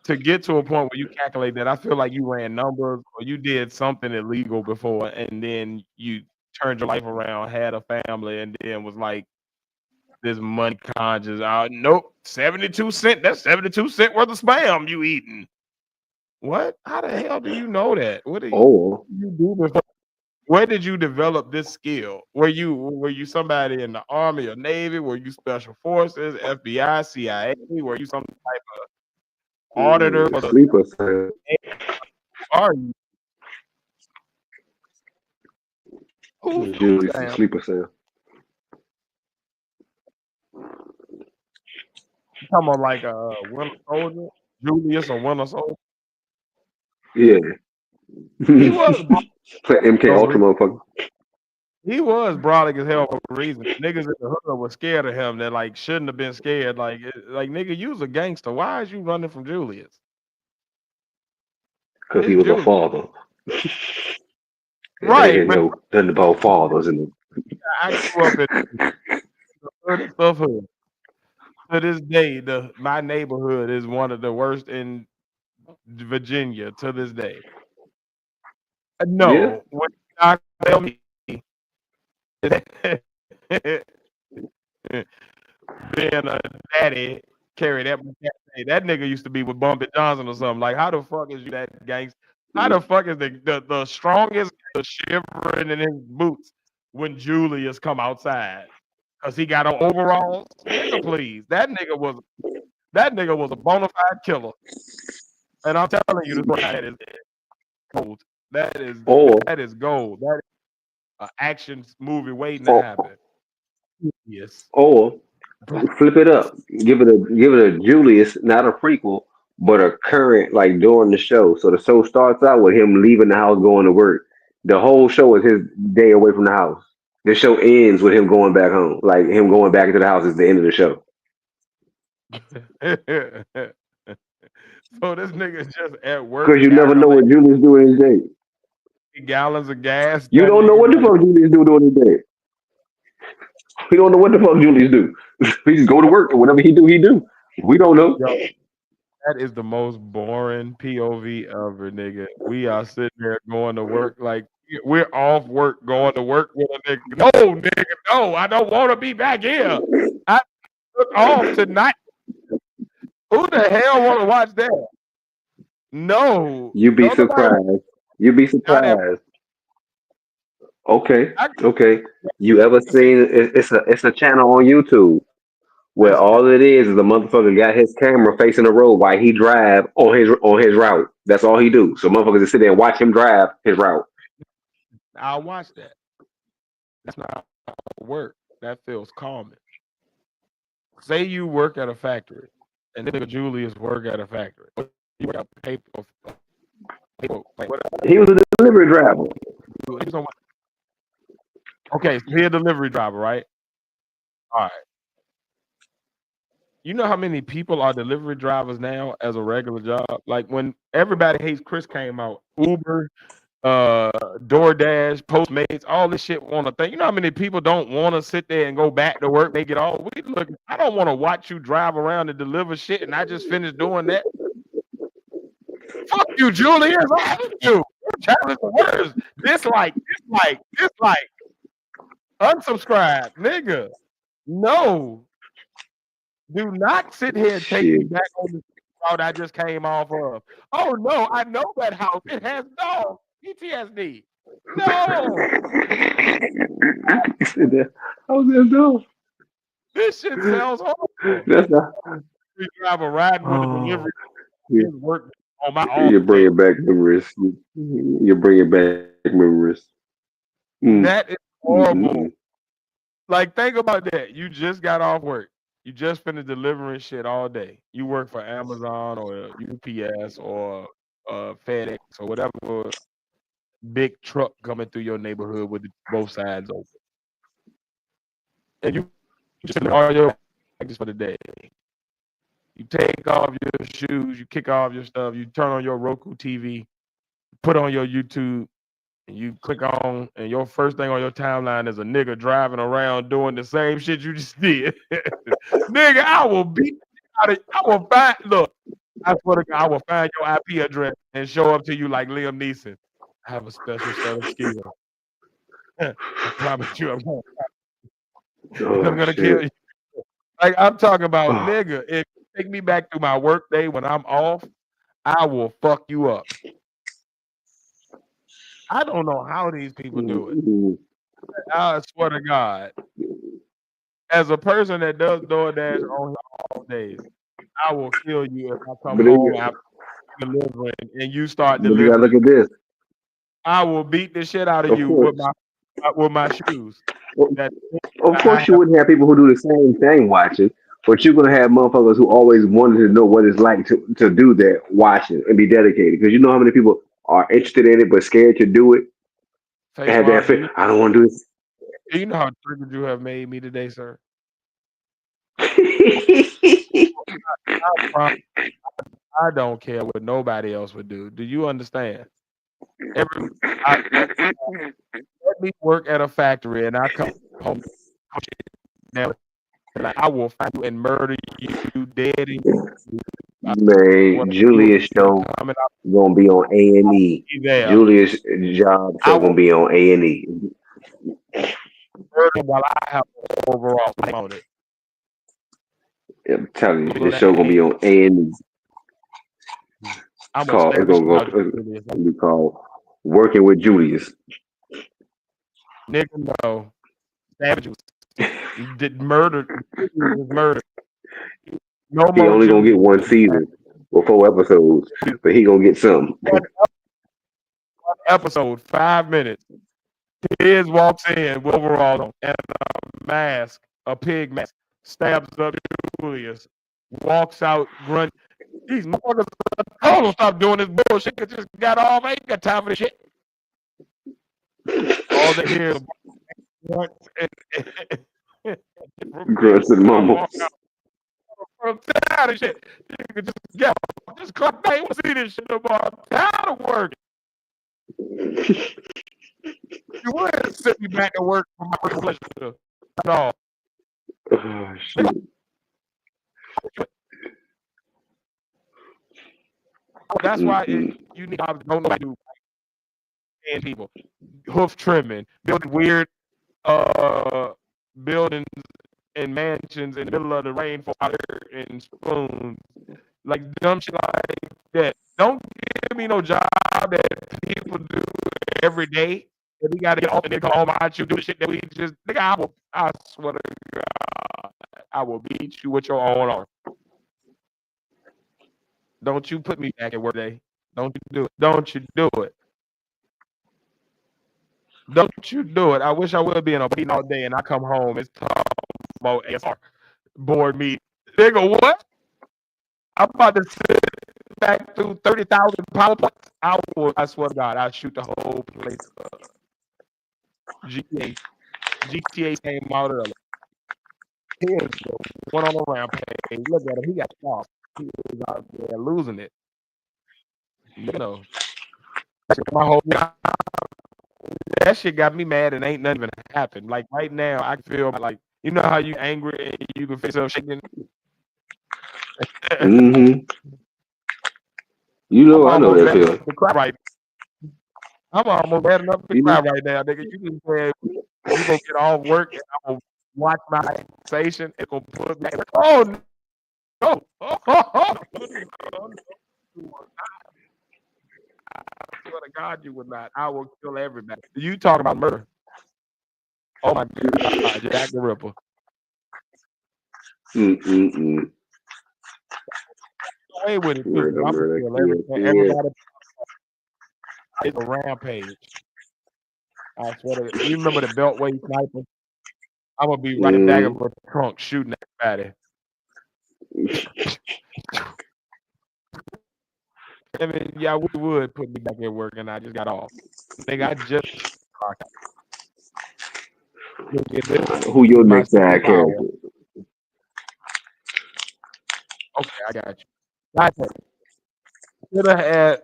to get to a point where you calculate that, I feel like you ran numbers or you did something illegal before, and then you turned your life around, had a family, and then was like this money conscious. Nope, 72 cent. That's 72 cent worth of spam you eating. What? How the hell do you know that? Oh, You do before? Where did you develop this skill? Were you somebody in the Army or Navy? Were you Special Forces, FBI, CIA? Were you some type of auditor for the sleeper cell. are you? Who's Julius a Sam? sleeper cell. You talking about like a Winter Soldier? Julius or Winter Soldier? Yeah. He was brolic Play MK for a Ultra reason. motherfucker. He was brolic as hell for a reason. Niggas in the hood were scared of him that like shouldn't have been scared. Like nigga, you's a gangster. Why is you running from Julius? Because he It's was a Julius. father. And they Right, didn't but know nothing about fathers and I grew up in the hood of hood. To this day, my neighborhood is one of the worst in Virginia to this day. yeah. No, what you not tell me being a daddy carry that much hey, that nigga used to be with Bumpy Johnson or something. Like, how the fuck is you that gangster? How the fuck is the strongest shivering in his boots when Julius come outside? Cause he got on overalls? Nigga, please. That nigga was a bona fide killer. And I'm telling you, this that is gold. That is Or that is gold. That is an action movie waiting to or happen. Yes. Or flip it up. Give it a Julius, not a prequel, but a current like during the show. So the show starts out with him leaving the house going to work. The whole show is his day away from the house. The show ends with him going back home. Like him going back into the house is the end of the show. So this nigga just at work Because you never carrying know around what Julius doing his day. gallons of gas. You That don't know nigga what the like fuck Julius do during his day. We don't know what the fuck Julius do. He just go to work and whatever he do, he do. We don't know. yo, that is the most boring POV ever, nigga. We are sitting there going to work like we're off work going to work with a nigga. No, nigga, no, I don't want to be back here. I took off tonight. Who the hell want to watch that? No, You be don't nobody want surprised. You be out at surprised. Okay, I okay. You ever can see seen it's a channel on YouTube where this. all it is a motherfucker got his camera facing the road while he drive on his route. That's all he do. So motherfuckers just sit there and watch him drive his route. I'll watch that. That's not work. That feels calming. Say you work at a factory, and this nigga Julius work at a factory. You work at paper, like whatever. He was a delivery driver. He's on- Okay, so he a delivery driver, right? All right. You know how many people are delivery drivers now as a regular job? Like when Everybody Hates Chris came out, Uber, DoorDash, Postmates, all this shit want to think. You know how many people don't want to sit there and go back to work? They get all we look. I don't want to watch you drive around and deliver shit, and I just finished doing that. Fuck you, Julius. I hate you. Your challenge the words. Dislike. Unsubscribe, nigga. No, do not sit here and take me Shit. back on the route I just came off of. Oh no, I know that house. It has dogs. PTSD. No, He said that. I was there though. this shit sounds horrible. That's not. Delivery driver riding with the Oh, delivery you, work on my off you're day. bringing back memories. You're bringing back memories. Mm, That is mm, mm, horrible. Like, think about that. You just got off work. You just finished delivering shit all day. You work for Amazon or UPS or FedEx or whatever big truck coming through your neighborhood with both sides open. And you just all your practice for the day. You take off your shoes, you kick off your stuff, you turn on your Roku TV, put on your YouTube, and you click on, and your first thing on your timeline is a nigga driving around doing the same shit you just did. Nigga, I will beat out of I will find look, I swear to God, I will find your IP address and show up to you like Liam Neeson. I have a special set of skills. I promise you I'm oh gonna shit. kill you. Like I'm talking about, Oh, nigga, if you take me back to my work day when I'm off, I will fuck you up. I don't know how these people mm, do it. mm. I swear to God. As a person that does DoorDash on all days, I will kill you if I come But then home you, after delivering and you start but you gotta look delivering. at this. I will beat the shit out of Of you with course. my shoes. Well, That of I course, you have. wouldn't have people who do the same thing watching, but you're gonna have motherfuckers who always wanted to know what it's like to do that watching and be dedicated. Because you know how many people are interested in it but scared to do it and Face have that Rob, fear. I don't want to do do you know how triggered you have made me today, sir? this. I promise I don't care what nobody else would do. Do you understand? Every I, let me work at a factory and I come home now, like, I will find you and murder you dead and I swear Man, you will Julius be show coming out gonna be on A&E. there. Julius job I show gonna will be on A&E. murder while I have overall on it. I'm telling you, So his that show gonna be means on A&E. I'm gonna Called it's stab the gonna shit go. out of It's you. gonna be called Working with Julius. Nigga, no. Savages. You did murder. Julius is murder. No He more only gonna get Julius. one season or 4 episodes, but he gonna get some. One episode, 5 minutes. Kids walks in with overall on and a mask a pig mask, stabs up Julius, walks out, grunt. These motherfuckers told him stop doing this bullshit. Just got off. I ain't got time for this shit. All they hear is grunts and Grunts and mumbles. I'm tired of shit. You can just get off. Just come back and see this shit no more. I'm tired of working. You wouldn't send me back to work for my pleasure at all. Oh, shit. That's why you need to don't know do and people hoof trimming, building weird buildings and mansions in the middle of the rainforest and spoons, like dumb shit like that. Don't give me no job that people do every day. That we got to get off and then come home and you do the shit that we just. Nigga, I swear to God, I will beat you with your own arm. Don't you put me back at work today. Don't you do it. Don't you do it. Don't you do it. I wish I would be in a meeting all day and I come home. It's talking about ASR board meeting. Nigga, what? I'm about to sit back through 30,000 PowerPoints. I swear to God, I'll shoot the whole place up. GTA came out early. He is one on the rampage. Look at him. He got off. He was out there losing it. You know. That shit got me mad and ain't nothing even happened. Like right now, I feel like, you know how you angry and you can feel yourself shaking? Mm-hmm. You know, I know that feeling. Right. I'm almost bad enough to cry right now, nigga. You just said you gonna get off work and I'm gonna watch my station and gonna put me. Oh no! I swear to God, you would not. I will kill everybody. You talking about murder? Oh my God, Jack the Ripper. Away with it too. I'm gonna kill everybody. It's a rampage. I swear to. You remember the Beltway sniper? I'm gonna be right back of a trunk shooting everybody. I mean, yeah, we would put me back at work, and I just got off. Nigga, I just. Who your next side character? Okay, I got you.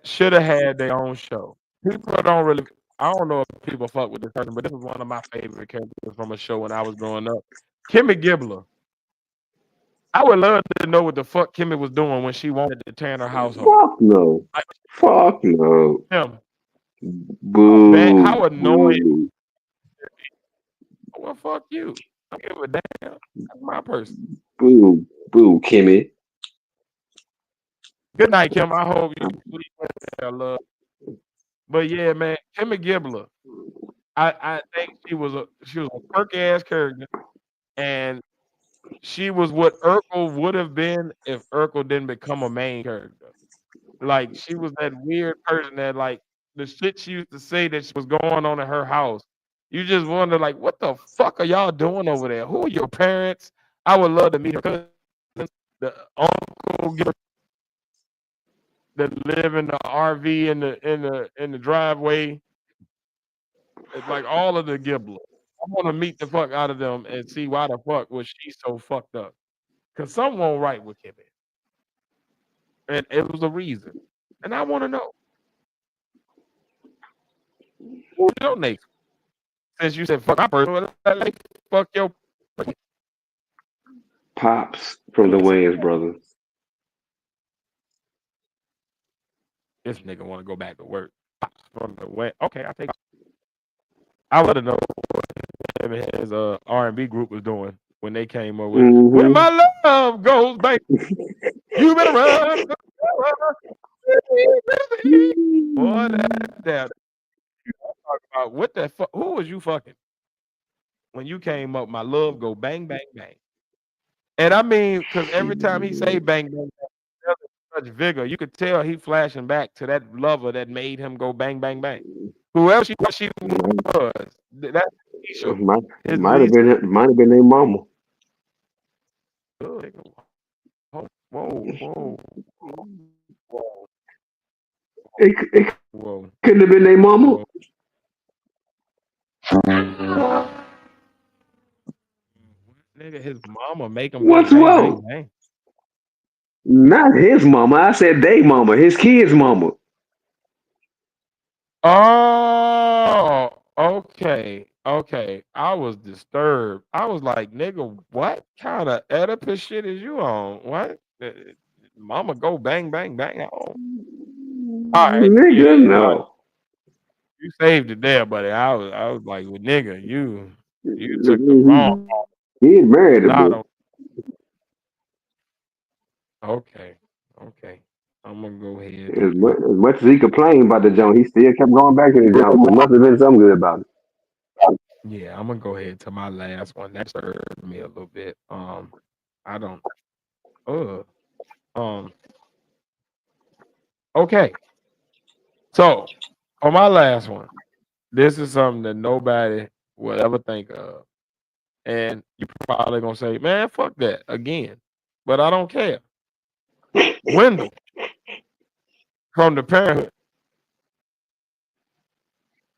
Should have had their own show. People don't really. I don't know if people fuck with this person, but this was one of my favorite characters from a show when I was growing up. Kimmy Gibbler. I would love to know what the fuck Kimmy was doing when she wanted to tear her house up. Fuck no. Fuck no. Him. Boo. Man, how annoying. Well, fuck you. I don't give a damn. That's my person. Boo. Boo, Kimmy. Good night, Kim. I hope you sleep well, love. But yeah, man, Kimmy Gibbler. I think she was a quirky ass character, and she was what Urkel would have been if Urkel didn't become a main character. Like she was that weird person that like the shit she used to say that was going on in her house. You just wonder like, what the fuck are y'all doing over there? Who are your parents? I would love to meet her cousins, the uncle that live in the RV in the driveway. It's like all of the Gibbler. I want to meet the fuck out of them and see why the fuck was she so fucked up. Cause something won't right with Kimmy. And it was a reason. And I want to know. Who's your next? Since you said fuck my person, like fuck your Pops from the Wayans brothers. This nigga want to go back to work. Pops from the way. Okay, I think I want to know what him and his R&B group was doing when they came over with Where My Love Goes, baby. You better run. Boy, that. About what the fuck? Who was you fucking when you came up? My love go bang bang bang, and I mean, because every time he say bang bang bang, such vigor, you could tell he flashing back to that lover that made him go bang bang bang. Whoever she was, that's might have been their mama. good. Whoa. It Whoa. couldn't have been their mama. Whoa. Nigga, his mama make him go What's bang, bang, wrong? bang. Not his mama. I said they mama. His kid's mama. Oh, okay. I was disturbed. I was like, nigga, what kind of Oedipus shit is you on? What? Mama go bang, bang, bang. Oh. All right. Nigga, Yeah, all right. no. You saved it there, buddy. I was like, well, nigga, you took the wrong. He Was married a not boy. on. Okay. Okay. I'm gonna go ahead. As much as he complained about the junk, he still kept going back to the junk. There must have been something good about it. Yeah, I'm gonna go ahead to my last one. That disturbed me a little bit. I don't. Uh. Um. Okay. So on my last one, this is something that nobody would ever think of, and you're probably gonna say, "Man, fuck that" again, but I don't care. Wendell from the Parenthood.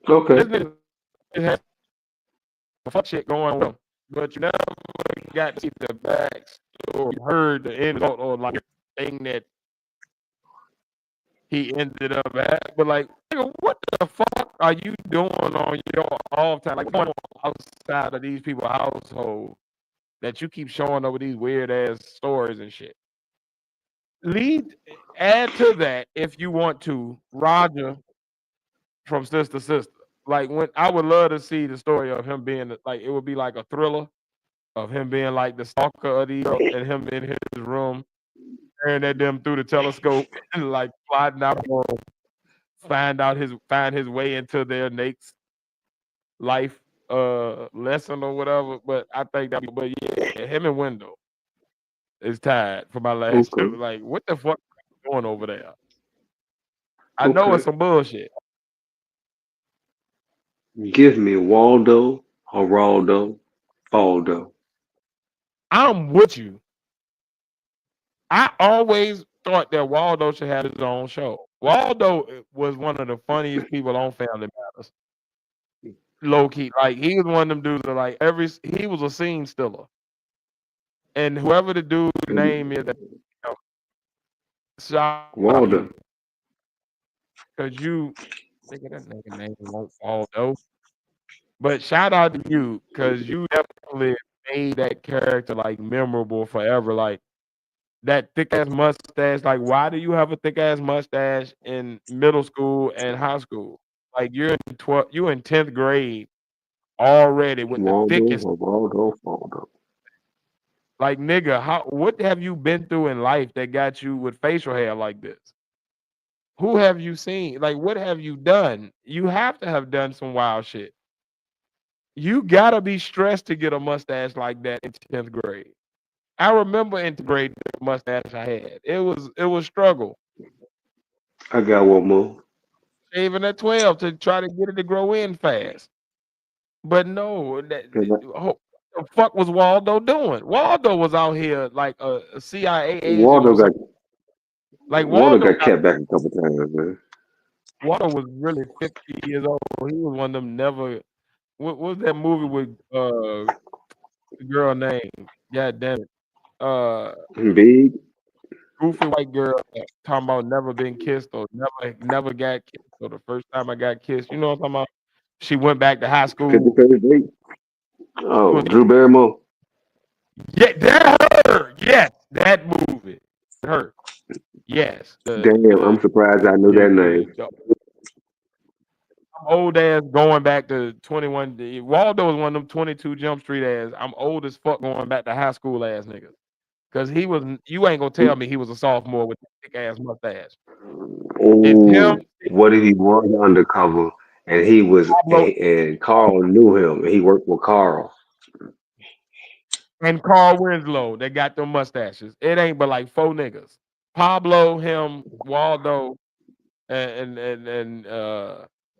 This Okay. nigga had fuck shit going on, but you never got to see the backstory, heard the end result, or like thing that he ended up at. But like, nigga, what the fuck are you doing on your off time? Like, going on outside of these people's household that you keep showing up with these weird ass stories and shit. Lead, add to that if you want to, Roger from Sister Sister. Like when I would love to see the story of him being like it would be like a thriller of him being like the stalker of these and him in his room staring at them through the telescope and like plotting out for him, find his way into their next life lesson or whatever. But I think that but yeah, him and Wendell is tied for my last Okay. two. Like, what the fuck are you doing over there? I know it's Okay. some bullshit. Give me Waldo, Geraldo, Faldo. I'm with you. I always thought that Waldo should have his own show. Waldo was one of the funniest people on Family Matters. Low key, like he was one of them dudes that like he was a scene stiller, and whoever the dude's name is, that shout out to Waldo. you because you nigga that nigga name won't Waldo, but shout out to you because you definitely made that character like memorable forever. Like that thick ass mustache. Like, why do you have a thick ass mustache in middle school and high school? Like you in 10th grade already with the Waldo, thickest. Geraldo, Faldo. Like, nigga, what have you been through in life that got you with facial hair like this? Who have you seen? Like, what have you done? You have to have done some wild shit. You gotta be stressed to get a mustache like that in 10th grade. I remember in 10th grade the mustache I had. It was struggle. I got one more. Shaving at 12 to try to get it to grow in fast. But no, what the fuck was Waldo doing? Waldo was out here like a CIA agent Waldo or got something. Like Waldo got kept back a couple times, man. Waldo was really 50 years old. He was one of them never. What was that movie with the girl name? God damn it. Uh, Big. Goofy white girl talking about never been kissed or never got kissed. So the first time I got kissed, you know what I'm talking about? She went back to high 50 school. First Date. She Oh, was Drew Barrymore. Yeah, that her. Yes, that movie. Her. Yes. Damn, I'm surprised I knew that name. The I'm old ass going back to 21. Waldo was one of them 22 Jump Street ass. I'm old as fuck going back to high school ass niggas. Cause he was you ain't gonna tell me he was a sophomore with a thick ass mustache. It's him, Oh, what if he was undercover and he was Pablo, and Carl knew him and he worked with Carl. and Carl Winslow that got them mustaches. It ain't but like four niggas. Pablo, him, Waldo, and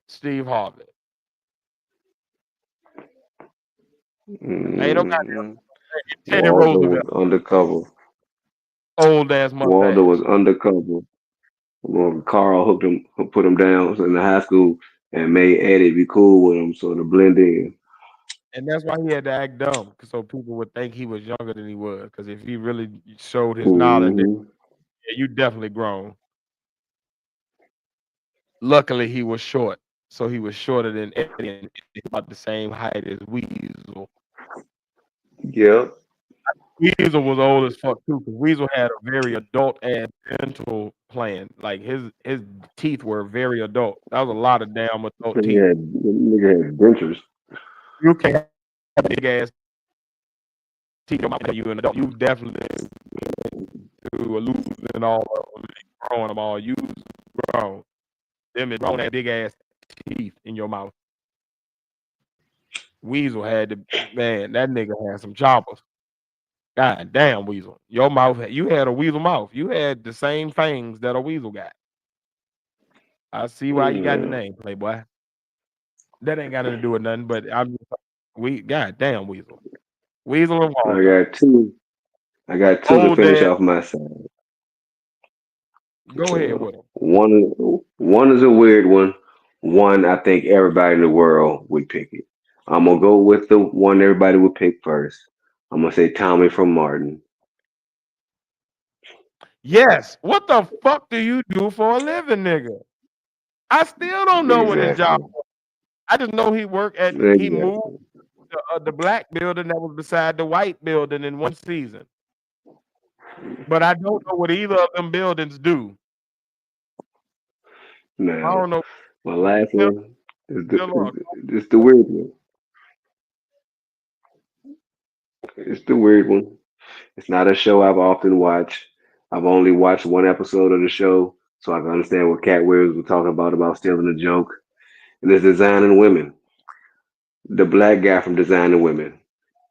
Steve Harvey. Ain't no goddamn Mm, Teddy Waldo was Roosevelt, undercover. old ass Waldo mustache. was undercover. Well, Carl put him down in the high school, and made Eddie be cool with him, so to blend in. And that's why he had to act dumb, so people would think he was younger than he was. Because if he really showed his knowledge, then Hmm. yeah, you definitely grown. Luckily, he was short, so he was shorter than Eddie, and about the same height as Weasel. Yep. Weasel was old as fuck too, because Weasel had a very adult ass dental plan. Like his teeth were very adult. That was a lot of damn adult teeth. Nigga had dentures. You can't have big ass teeth in your mouth when you an adult. You definitely were losing all of them, growing them all. You grown. Them is grown that big ass teeth in your mouth. Weasel had the man. That nigga had some choppers. God damn, Weasel. Your mouth. You had a Weasel mouth. You had the same fangs that a Weasel got. I see why you got the Yeah. name, Playboy. That ain't got nothing to do with nothing. But we. God damn, Weasel. Weasel and I Waldo. got two. I got two to Old finish dad. off my side. Go ahead with him. One is a weird one. One I think everybody in the world would pick it. I'm gonna go with the one everybody would pick first. I'm gonna say Tommy from Martin. Yes. What the fuck do you do for a living, nigga? I still don't know what his job. Exactly. I just know he moved Exactly. the black building that was beside the white building in one season. But I don't know what either of them buildings do. I Now, don't know. my last Still, one still on. is the weird one. It's the weird one. It's not a show I've often watched. I've only watched one episode of the show, so I can understand what Cat Williams was talking about stealing a joke. And it's Designing Women. The black guy from Designing Women.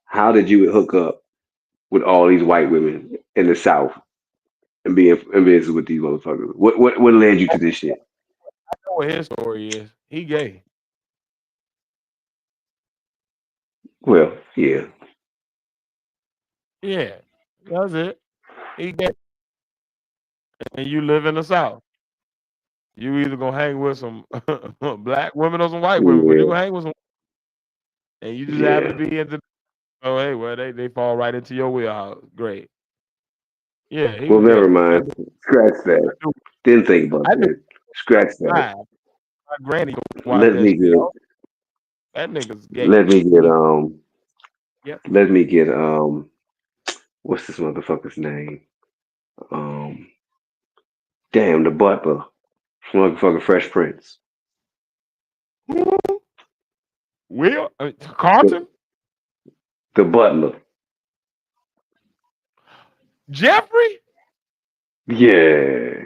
How did you hook up with all these white women in the South and be in business with these motherfuckers? What led you to this shit? I know what his story is. He gay. Well, yeah. Yeah. That's it. He gay. And you live in the South. You either gonna hang with some black women or some white women, but you Yeah. gonna hang with some and you just happen to Yeah. be into oh hey, well they fall right into your wheelhouse. Great. Yeah, he Well, was never gay. mind. Scratch that. Didn't think about I knew that. Scratch that. why. My granny watched Let that me shit. get. Oh, that nigga's gay. Let me get. He yep. Let me get. What's this motherfucker's name? Um. Damn, the butler. Motherfucking Fresh Prince. Who? Will The, Carlton? the butler. Jeffrey? Yeah.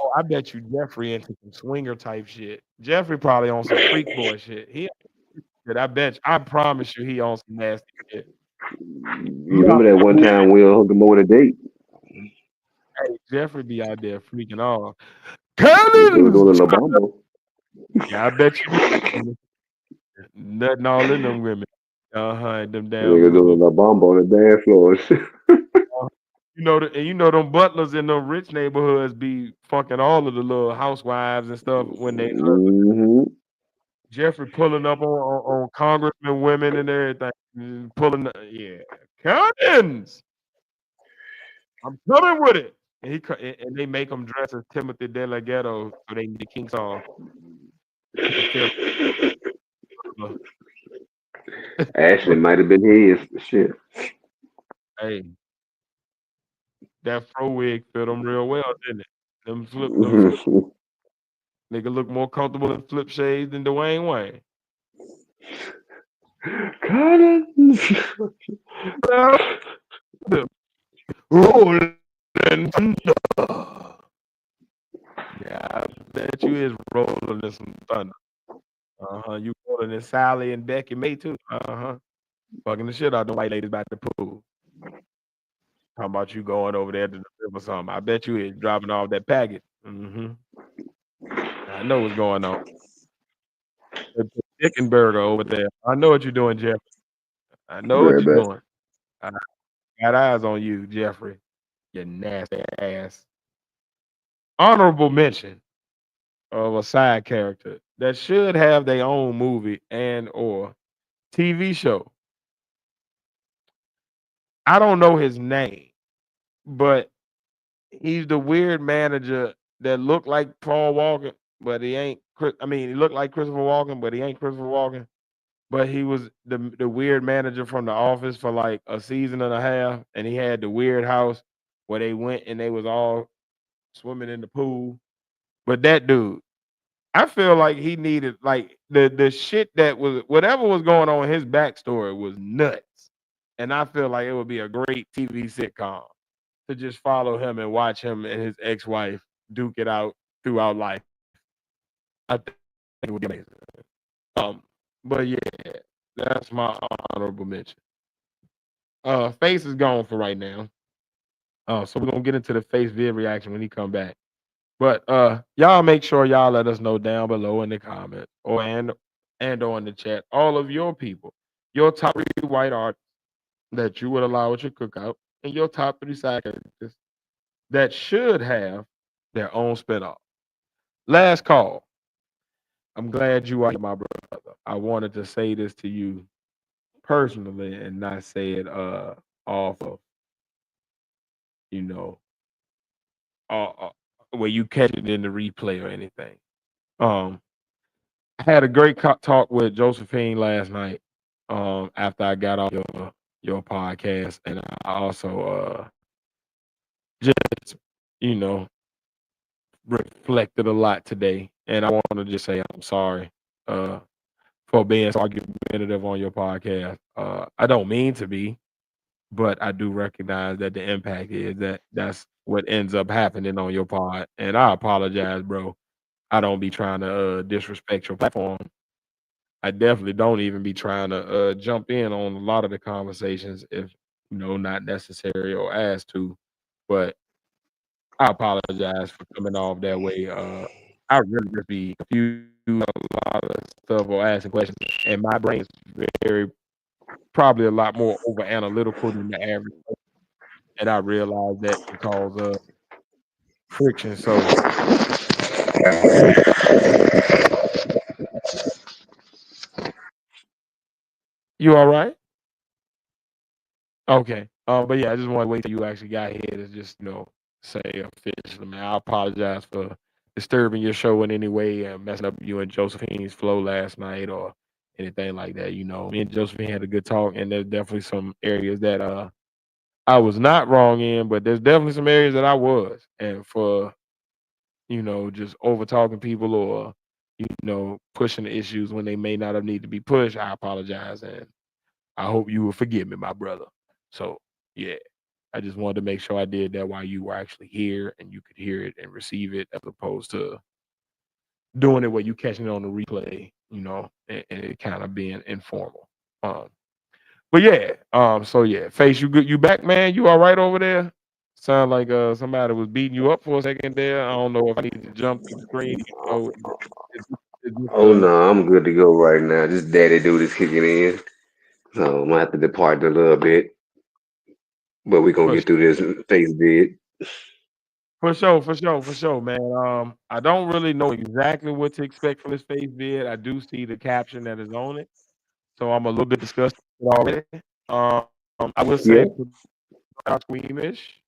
Oh, I bet you Jeffrey into some swinger type shit. Jeffrey probably on some freak boy shit. I bet you, I promise you he on some nasty shit. You remember that one time Will hooked him up with a date? Hey, Jeffrey be out there freaking off. They were doing Collins! a La Bamba. Yeah, I bet you be nutting all in them women. Uh-huh, them They damn were doing a little La Bamba on the dance floor. you know them butlers in them rich neighborhoods be fucking all of the little housewives and stuff when they Hmm. Jeffrey pulling up on congressmen women and everything. Pulling yeah. Collins! I'm coming with it. And and they make him dress as Timothy DeLaGhetto so they can get the kinks off and feel Actually, might have been his. Shit. hey, that fro wig fit him real well, didn't it? Them flip nigga look more comfortable in flip shades than Dwayne Wayne. Collins. Rolling thunder. Yeah, I bet you is rolling in some thunder. Uh-huh. You rolling in Sally and Becky May too. Uh-huh. Fucking the shit out the white ladies by the pool. Talking about you going over there to deliver something. I bet you is dropping off that package. Mm-hmm. I know what's going on. The chicken burger over there. I know what you're doing, Jeff. I Be know what right you're back. doing. I got eyes on you, Jeffrey. You nasty ass. Honorable mention of a side character that should have their own movie and or TV show. I don't know his name, but he's the weird manager that looked like Paul Walker, but he ain't. I mean, he looked like Christopher Walken, but he ain't Christopher Walken. But he was the weird manager from The Office for like a season and a half, and he had the weird house where they went and they was all swimming in the pool. But that dude, I feel like he needed like the shit that was whatever was going on. His backstory was nuts, and I feel like it would be a great TV sitcom to just follow him and watch him and his ex-wife duke it out throughout life. I think it would be amazing. But yeah, that's my honorable mention. Face is gone for right now. So we're gonna get into the Face vid reaction when he come back. But y'all make sure y'all let us know down below in the comments or and or in the chat all of your people, your top three white artists that you would allow at your cookout, and your top three side characters that should have their own spinoff. Last call. I'm glad you are here, my brother. I wanted to say this to you personally and not say it off of, you know, where you catch it in the replay or anything. Um, I had a great talk with Josephine last night. After I got off your podcast, and I also just you know reflected a lot today. And I want to just say I'm sorry for being so argumentative on your podcast. I don't mean to be, but I do recognize that the impact is that's what ends up happening on your pod. And I apologize, bro. I don't be trying to disrespect your platform. I definitely don't even be trying to jump in on a lot of the conversations if not necessary or asked to. But I apologize for coming off that way. I really just be confused a lot of stuff or asking questions, and my brain's very probably a lot more over analytical than the average person, and I realize that can cause friction. So yeah, you all right? Okay. But yeah, I just want to wait till you actually got here to just say officially, man. I apologize for disturbing your show in any way and messing up you and Josephine's flow last night or anything like that. Me and Josephine had a good talk, and there's definitely some areas that I was not wrong in, but there's definitely some areas that I was. And for just over talking people or pushing the issues when they may not have needed to be pushed, I apologize, and I hope you will forgive me, my brother. So yeah, I just wanted to make sure I did that while you were actually here and you could hear it and receive it, as opposed to doing it where you catching it on the replay, and it kind of being informal. Um, but yeah, so yeah, Face, you good? You back, man? You all right over there? Sound like somebody was beating you up for a second there. I don't know if I need to jump to the screen. Is Oh no, I'm good to go right now. This daddy dude is kicking in, so I'm gonna have to depart a little bit, but we're gonna for get through this face vid. For sure, man. I don't really know exactly what to expect from this face vid. I do see the caption that is on it, so I'm a little bit disgusted already. I will say Yeah, it could sound squeamish,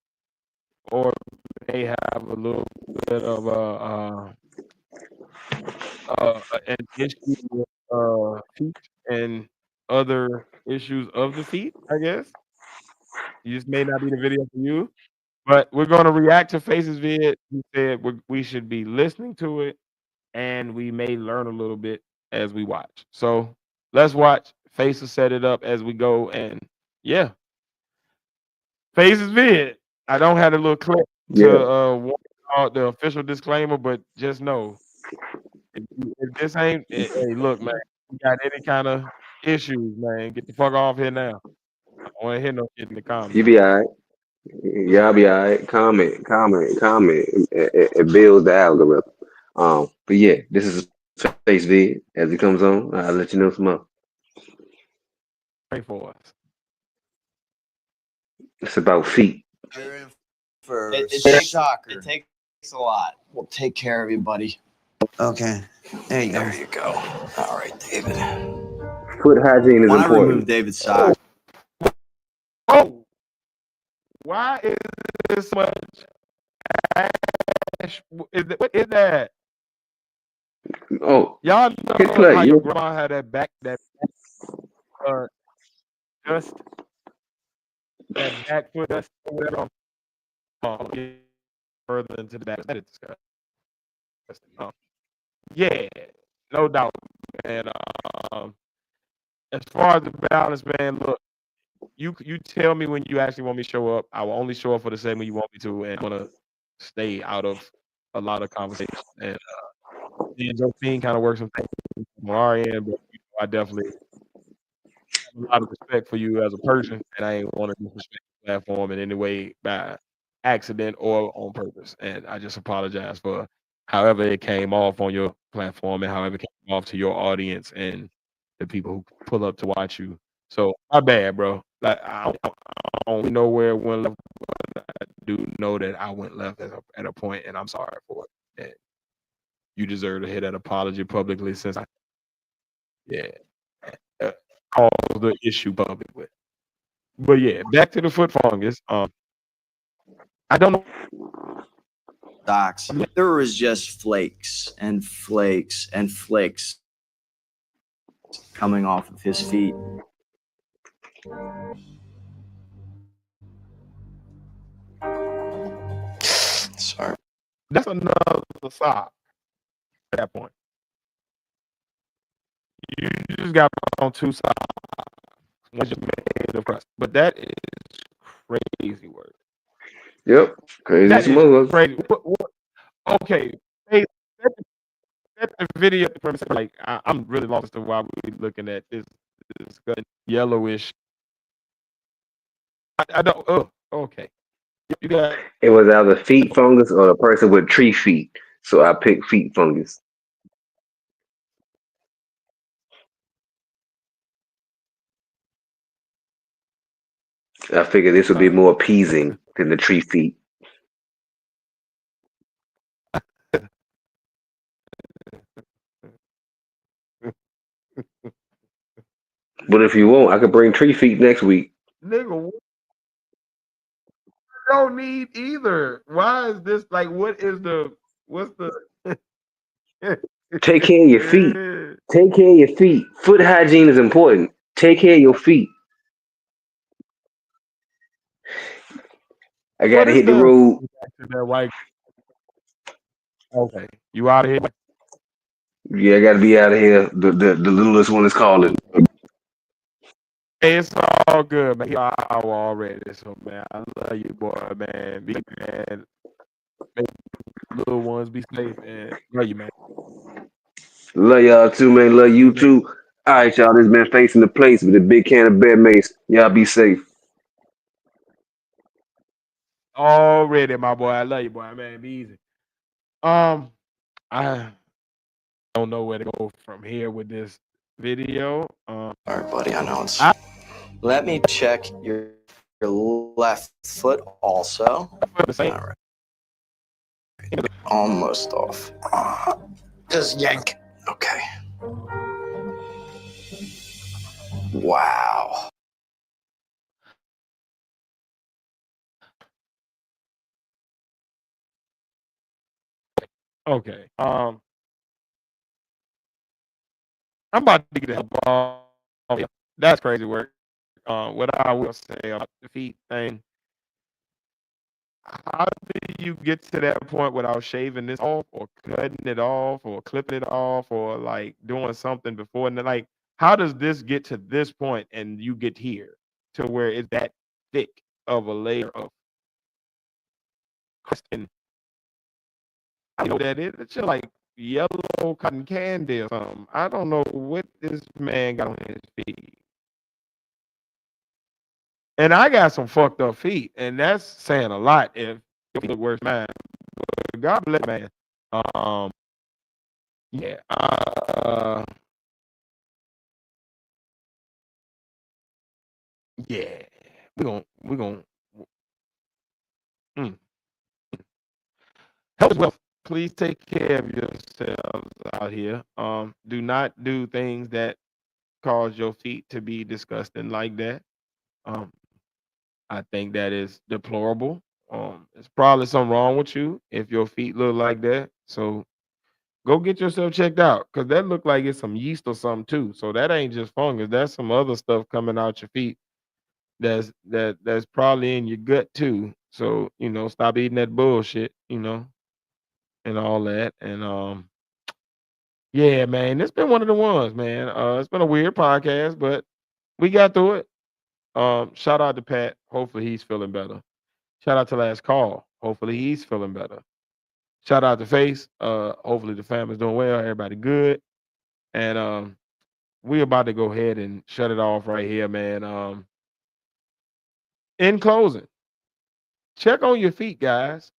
or may have a little bit of an issue with feet and other issues of the feet. I guess you just may not be the video for you. But we're gonna react to Face's vid. He said we should be listening to it, and we may learn a little bit as we watch. So let's watch. Face will set it up as we go, and yeah, Face's vid. I don't have a little clip to yeah. warn out the official disclaimer, but just know if this ain't, hey, look, man, you got any kind of issues, man, get the fuck off here now. I don't want to hear no shit in the You comments be alright. for Y'all sure. be alright. Comment. It builds the algorithm. But yeah, this is face vid as it comes on. I'll let you know some more. Pray for us. It's about feet. You're in for It takes shocker. It takes a lot. We'll take care of you, buddy. Okay. There you go. All right, David. Foot hygiene is When I remove important. David's sock, Oh, why is this so much ash? What is that? Oh, Y'all hit know play. how your You grandma had that dust, that back foot dust, or whatever. Get further into the back. That is disgusting. Yeah, no doubt, man. As far as the balance, man, look, you tell me when you actually want me to show up. I will only show up for the segment you want me to, and I'm gonna stay out of a lot of conversation. And me and Josephine kind of work some things on our end, but I definitely have a lot of respect for you as a person, and I ain't want to disrespect the platform in any way by accident or on purpose. And I just apologize for however it came off on your platform and however it came off to your audience and the people who pull up to watch you. So my bad, bro. Like I don't know where it went left, but I do know that I went left at a point, and I'm sorry for it. And you deserve to hear that apology publicly, since I caused the issue publicly. But yeah, back to the foot fungus. I don't know. socks. There was just flakes and flakes and flakes coming off of his feet. Sorry. That's another sock at that point. You just got on two socks. One just made of crust. But that is crazy work. Yep. Crazy That is smooth. crazy. Okay. Hey, set the video premise. Like I'm really lost as to why we're looking at this yellowish. I don't. Oh, okay. You got. It was either feet fungus or a person with tree feet. So I picked feet fungus. I figured this would be more appeasing than the tree feet. But if you want, I could bring tree feet next week. Nigga, don't need either. Why is this like? What's the? Take care of your feet. Take care of your feet. Foot hygiene is important. Take care of your feet. I gotta hit the road. Okay, you out of here? Yeah, I gotta be out of here. The littlest one is calling. Hey, it's all good, man. You're out already, so man, I love you, boy, man. Be man, make little ones be safe, and love you, man. Love y'all too, man. Love you too. All right, y'all. This been Facing the Place with a big can of Bear Mace. Y'all be safe. Already, my boy. I love you, boy, man. Be easy. I don't know where to go from here with this video. All right, buddy. I know it's. Let me check your left foot also. All right. Almost off. Just yank. Okay. Wow. Okay. I'm about to get the help. Yeah, that's crazy work. What I will say about the feet thing. How do you get to that point without shaving this off, or cutting it off, or clipping it off, or like doing something before? And then, like, how does this get to this point and you get here to where it's that thick of a layer of crust? And I know that it's just like yellow cotton candy or something. I don't know what this man got on his feet. And I got some fucked up feet, and that's saying a lot if your feet look worse than mine. But God bless man. Yeah. Yeah, we're gonna mm. Health is wealth. Please take care of yourselves out here. Do not do things that cause your feet to be disgusting like that. Um, I think that is deplorable. It's probably something wrong with you if your feet look like that. So go get yourself checked out because that look like it's some yeast or something too. So that ain't just fungus. That's some other stuff coming out your feet. That's probably in your gut too. So stop eating that bullshit. And all that. And yeah, man, it's been one of the ones, man. It's been a weird podcast, but we got through it. Shout out to Pat. Hopefully he's feeling better. Shout out to Last Call. Hopefully he's feeling better. Shout out to Phace. Hopefully the family's doing well. Everybody good. And we about to go ahead and shut it off right here, man. In closing, check on your feet, guys.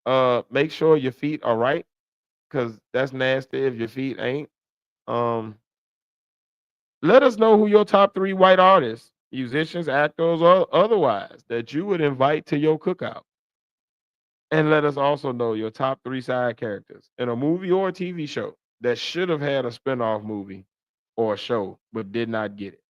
Make sure your feet are right, because that's nasty if your feet ain't. Let us know who your top 3 white artists, musicians, actors, or otherwise that you would invite to your cookout. And let us also know your top 3 side characters in a movie or a TV show that should have had a spinoff movie or a show but did not get it.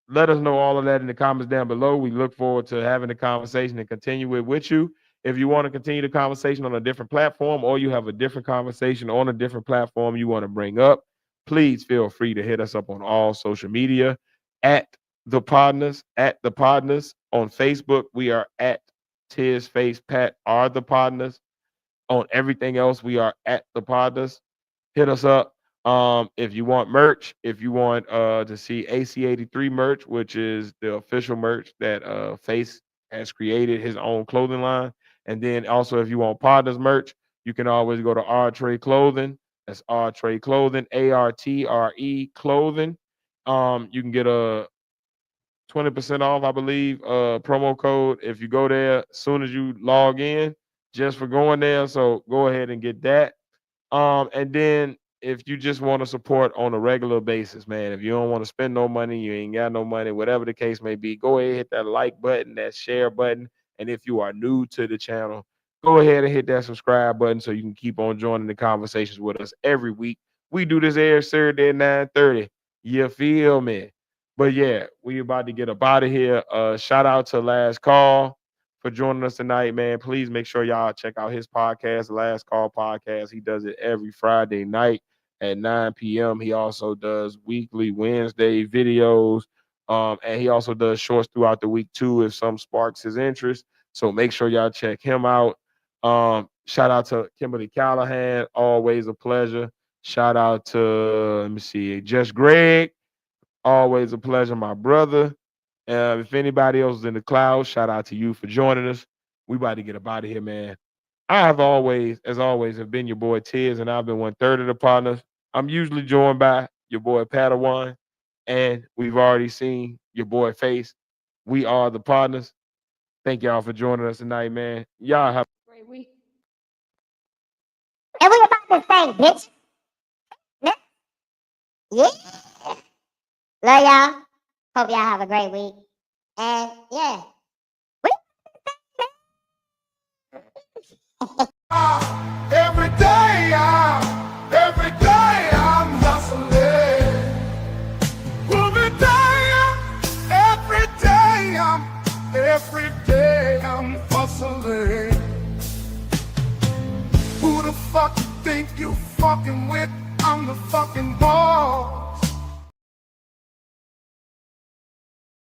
Let us know all of that in the comments down below. We look forward to having the conversation and continue it with you. If you want to continue the conversation on a different platform, or you have a different conversation on a different platform you want to bring up, please feel free to hit us up on all social media at the Podnas, on Facebook. We are at Tiz, Phace, Pat are the Podnas. On everything else, we are at the Podnas. Hit us up. If you want merch, if you want to see AC83 merch, which is the official merch that Phace has created his own clothing line. And then also if you want Podnas merch, you can always go to R-Trade Clothing. That's R-Trade Clothing, ARTRE Clothing. You can get a 20% off, I believe, promo code if you go there as soon as you log in, just for going there. So go ahead and get that. And then if you just want to support on a regular basis, man, if you don't want to spend no money, you ain't got no money, whatever the case may be, go ahead, hit that like button, that share button. And if you are new to the channel, go ahead and hit that subscribe button so you can keep on joining the conversations with us every week. We do this every Saturday at 9:30. You feel me? But yeah, we about to get up out of here. Shout out to Last Call for joining us tonight, man. Please make sure y'all check out his podcast, Last Call Podcast. He does it every Friday night at 9 p.m. He also does weekly Wednesday videos. And he also does shorts throughout the week too, if some sparks his interest. So make sure y'all check him out. Shout out to Kimberly Callahan, always a pleasure. Shout out to, let me see, Just Greg, always a pleasure, my brother. If anybody else is in the clouds, shout out to you for joining us. We about to get up out of here, man. I have always, as always, have been your boy Tiz, and I've been 1/3 of the Partners. I'm usually joined by your boy Padawan, and we've already seen your boy Phace. We are the Partners. Thank y'all for joining us tonight, man. Y'all have a great week. And we about this thing, bitch. Yeah. Love y'all. Hope y'all have a great week. And yeah. Every day I'm hustling. Every day I'm hustling. Who the fuck you think you fucking with? I'm the fucking boss.